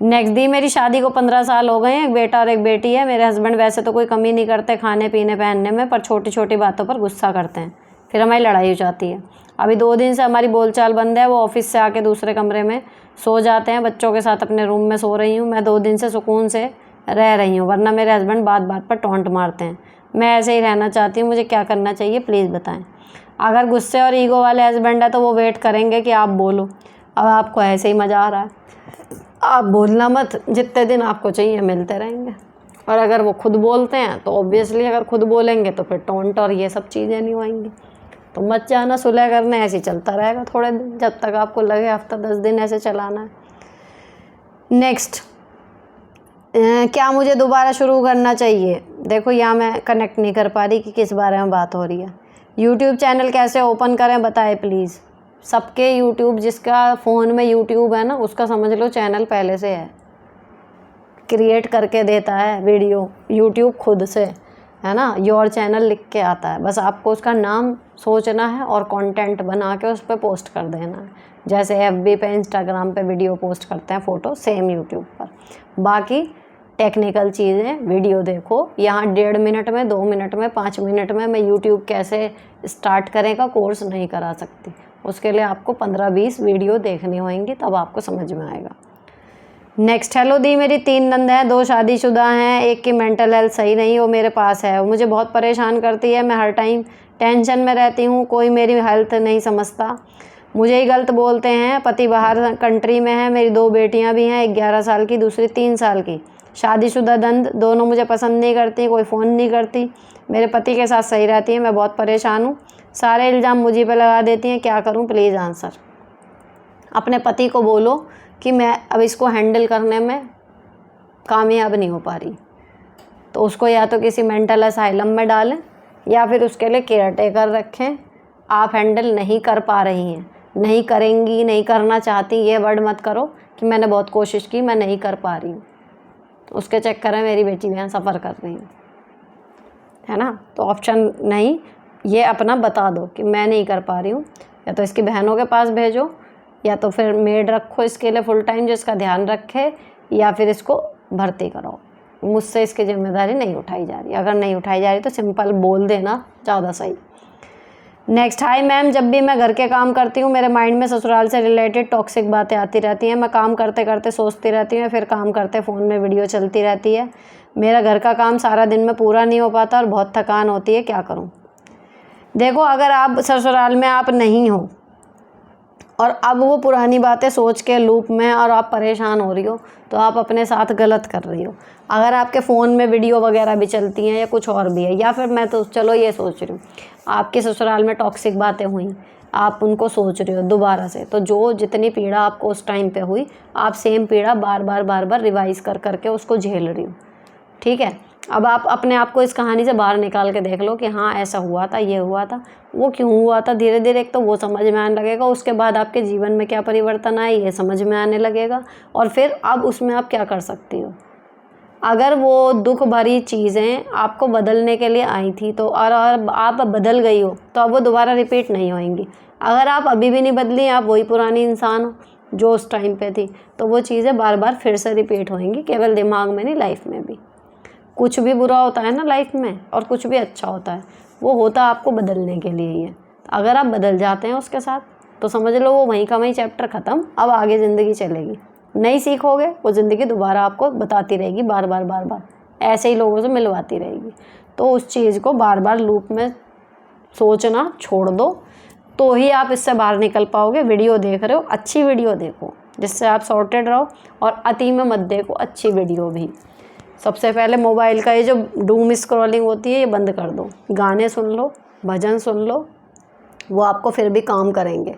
नेक्स्ट, दी मेरी शादी को 15 साल हो गए हैं, एक बेटा और एक बेटी है। मेरे हस्बैंड वैसे तो कोई कमी नहीं करते खाने पीने पहनने में, पर छोटी छोटी बातों पर गुस्सा करते हैं, फिर हमारी लड़ाई हो जाती है। अभी 2 दिन से हमारी बोलचाल बंद है। वो ऑफिस से आके दूसरे कमरे में सो जाते हैं, बच्चों के साथ अपने रूम में सो रही हूँ। मैं 2 दिन से सुकून से रह रही हूँ, वरना मेरे हस्बैंड बात बात पर टॉन्ट मारते हैं। मैं ऐसे ही रहना चाहती हूँ, मुझे क्या करना चाहिए प्लीज़ बताएं। अगर गुस्से और ईगो वाले हस्बैंड है तो वो वेट करेंगे कि आप बोलो। अब आपको ऐसे ही मज़ा आ रहा है, आप बोलना मत, जितने दिन आपको चाहिए मिलते रहेंगे। और अगर वो खुद बोलते हैं तो ऑब्वियसली अगर खुद बोलेंगे तो फिर टोंट और ये सब चीज़ें नहीं होंगी। तो मत जाना सुलह करने, ऐसे ही चलता रहेगा थोड़े दिन, जब तक आपको लगे हफ्ता 10 दिन ऐसे चलाना है। नेक्स्ट, क्या मुझे दोबारा शुरू करना चाहिए? देखो यहाँ मैं कनेक्ट नहीं कर पा रही कि किस बारे में बात हो रही है। यूट्यूब चैनल कैसे ओपन करें बताएं प्लीज़। सबके यूट्यूब, जिसका फ़ोन में यूट्यूब है ना, उसका समझ लो चैनल पहले से है, क्रिएट करके देता है वीडियो यूट्यूब खुद से, है ना। योर चैनल लिख के आता है, बस आपको उसका नाम सोचना है और कंटेंट बना के उस पर पोस्ट कर देना है। जैसे FB पे, इंस्टाग्राम पे वीडियो पोस्ट करते हैं फ़ोटो, सेम यूट्यूब पर। बाकी टेक्निकल चीज़ें वीडियो देखो। यहाँ 1.5 मिनट में, 2 मिनट में, 5 मिनट में मैं यूट्यूब कैसे स्टार्ट करें का कोर्स नहीं करा सकती। उसके लिए आपको 15-20 वीडियो देखनी होंगी, तब आपको समझ में आएगा। नेक्स्ट, हेलो दी, मेरी 3 नंद हैं, 2 शादीशुदा हैं, एक की मेंटल हेल्थ सही नहीं, वो मेरे पास है, वो मुझे बहुत परेशान करती है, मैं हर टाइम टेंशन में रहती हूँ, कोई मेरी हेल्थ नहीं समझता, मुझे ही गलत बोलते हैं। पति बाहर कंट्री में है, मेरी 2 बेटियाँ भी हैं, एक 11 साल की, दूसरी 3 साल की। शादीशुदा नंद दोनों मुझे पसंद नहीं करती, कोई फ़ोन नहीं करती, मेरे पति के साथ सही रहती है, मैं बहुत परेशान हूँ, सारे इल्ज़ाम मुझे पे लगा देती हैं, क्या करूँ प्लीज़ आंसर। अपने पति को बोलो कि मैं अब इसको हैंडल करने में कामयाब नहीं हो पा रही, तो उसको या तो किसी मेंटल असाइलम में डालें या फिर उसके लिए केयर टेकर रखें। आप हैंडल नहीं कर पा रही हैं, नहीं करेंगी, नहीं करना चाहती, ये वर्ड मत करो कि मैंने बहुत कोशिश की, मैं नहीं कर पा रही हूँ। उसके चक्कर में मेरी बेटी बहन सफ़र कर रही है ना। तो ऑप्शन नहीं, ये अपना बता दो कि मैं नहीं कर पा रही हूँ, या तो इसकी बहनों के पास भेजो, या तो फिर मेड रखो इसके लिए फुल टाइम जो इसका ध्यान रखे, या फिर इसको भर्ती कराओ। मुझसे इसकी जिम्मेदारी नहीं उठाई जा रही। अगर नहीं उठाई जा रही तो सिंपल बोल देना, ज़्यादा सही। नेक्स्ट, हाय मैम, जब भी मैं घर के काम करती हूँ मेरे माइंड में ससुराल से रिलेटेड टॉक्सिक बातें आती रहती हैं। मैं काम करते करते सोचती रहती हूँ, फिर काम करते फ़ोन में वीडियो चलती रहती है। मेरा घर का काम सारा दिन में पूरा नहीं हो पाता और बहुत थकान होती है, क्या करूँ? देखो, अगर आप ससुराल में आप नहीं हो और अब वो पुरानी बातें सोच के लूप में और आप परेशान हो रही हो, तो आप अपने साथ गलत कर रही हो। अगर आपके फ़ोन में वीडियो वगैरह भी चलती हैं या कुछ और भी है, या फिर मैं तो चलो ये सोच रही हूँ आपके ससुराल में टॉक्सिक बातें हुई, आप उनको सोच रहे हो दोबारा से, तो जो जितनी पीड़ा आपको उस टाइम पे हुई, आप सेम पीड़ा बार बार रिवाइज़ कर करके उसको झेल रही हो। ठीक है, अब आप अपने आप को इस कहानी से बाहर निकाल के देख लो कि हाँ ऐसा हुआ था, ये हुआ था, वो क्यों हुआ था। धीरे धीरे एक तो वो समझ में आने लगेगा, उसके बाद आपके जीवन में क्या परिवर्तन आए ये समझ में आने लगेगा, और फिर अब उसमें आप क्या कर सकती हो। अगर वो दुख भरी चीज़ें आपको बदलने के लिए आई थी तो और आप बदल गई हो, तो अब वो दोबारा रिपीट नहीं होएंगी। अगर आप अभी भी नहीं बदली, आप वही पुरानी इंसान हो जो उस टाइम पे थी, तो वो चीज़ें बार बार फिर से रिपीट होएंगी, केवल दिमाग में नहीं, लाइफ में भी। कुछ भी बुरा होता है ना लाइफ में, और कुछ भी अच्छा होता है, वो होता आपको बदलने के लिए ही है। अगर आप बदल जाते हैं उसके साथ, तो समझ लो वो वहीं का वहीं चैप्टर ख़त्म, अब आगे ज़िंदगी चलेगी। नहीं सीखोगे, वो ज़िंदगी दोबारा आपको बताती रहेगी, बार बार ऐसे ही लोगों से मिलवाती रहेगी। तो उस चीज़ को बार बार लूप में सोचना छोड़ दो, तो ही आप इससे बाहर निकल पाओगे। वीडियो देख रहे हो, अच्छी वीडियो देखो जिससे आप सॉर्टेड रहो, और अति में मत देखो अच्छी वीडियो भी। सबसे पहले मोबाइल का ये जो डूम स्क्रॉलिंग होती है ये बंद कर दो, गाने सुन लो, भजन सुन लो, वो आपको फिर भी काम करेंगे।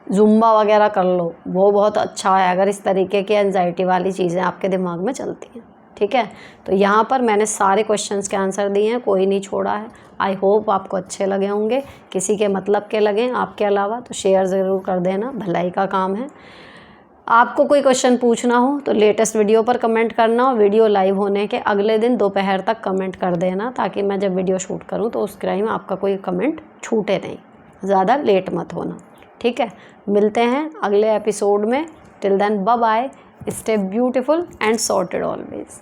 ज़ुम्बा वगैरह कर लो, वो बहुत अच्छा है अगर इस तरीके की एंजाइटी वाली चीज़ें आपके दिमाग में चलती हैं। ठीक है, तो यहाँ पर मैंने सारे क्वेश्चंस के आंसर दिए हैं, कोई नहीं छोड़ा है। आई होप आपको अच्छे लगे होंगे, किसी के मतलब के लगें आपके अलावा तो शेयर ज़रूर कर देना, भलाई का काम है। आपको कोई क्वेश्चन पूछना हो तो लेटेस्ट वीडियो पर कमेंट करना, और वीडियो लाइव होने के अगले दिन दोपहर तक कमेंट कर देना, ताकि मैं जब वीडियो शूट करूं तो उस टाइम आपका कोई कमेंट छूटे नहीं, ज़्यादा लेट मत होना। ठीक है, मिलते हैं अगले एपिसोड में। Till then bye bye, stay beautiful and sorted always.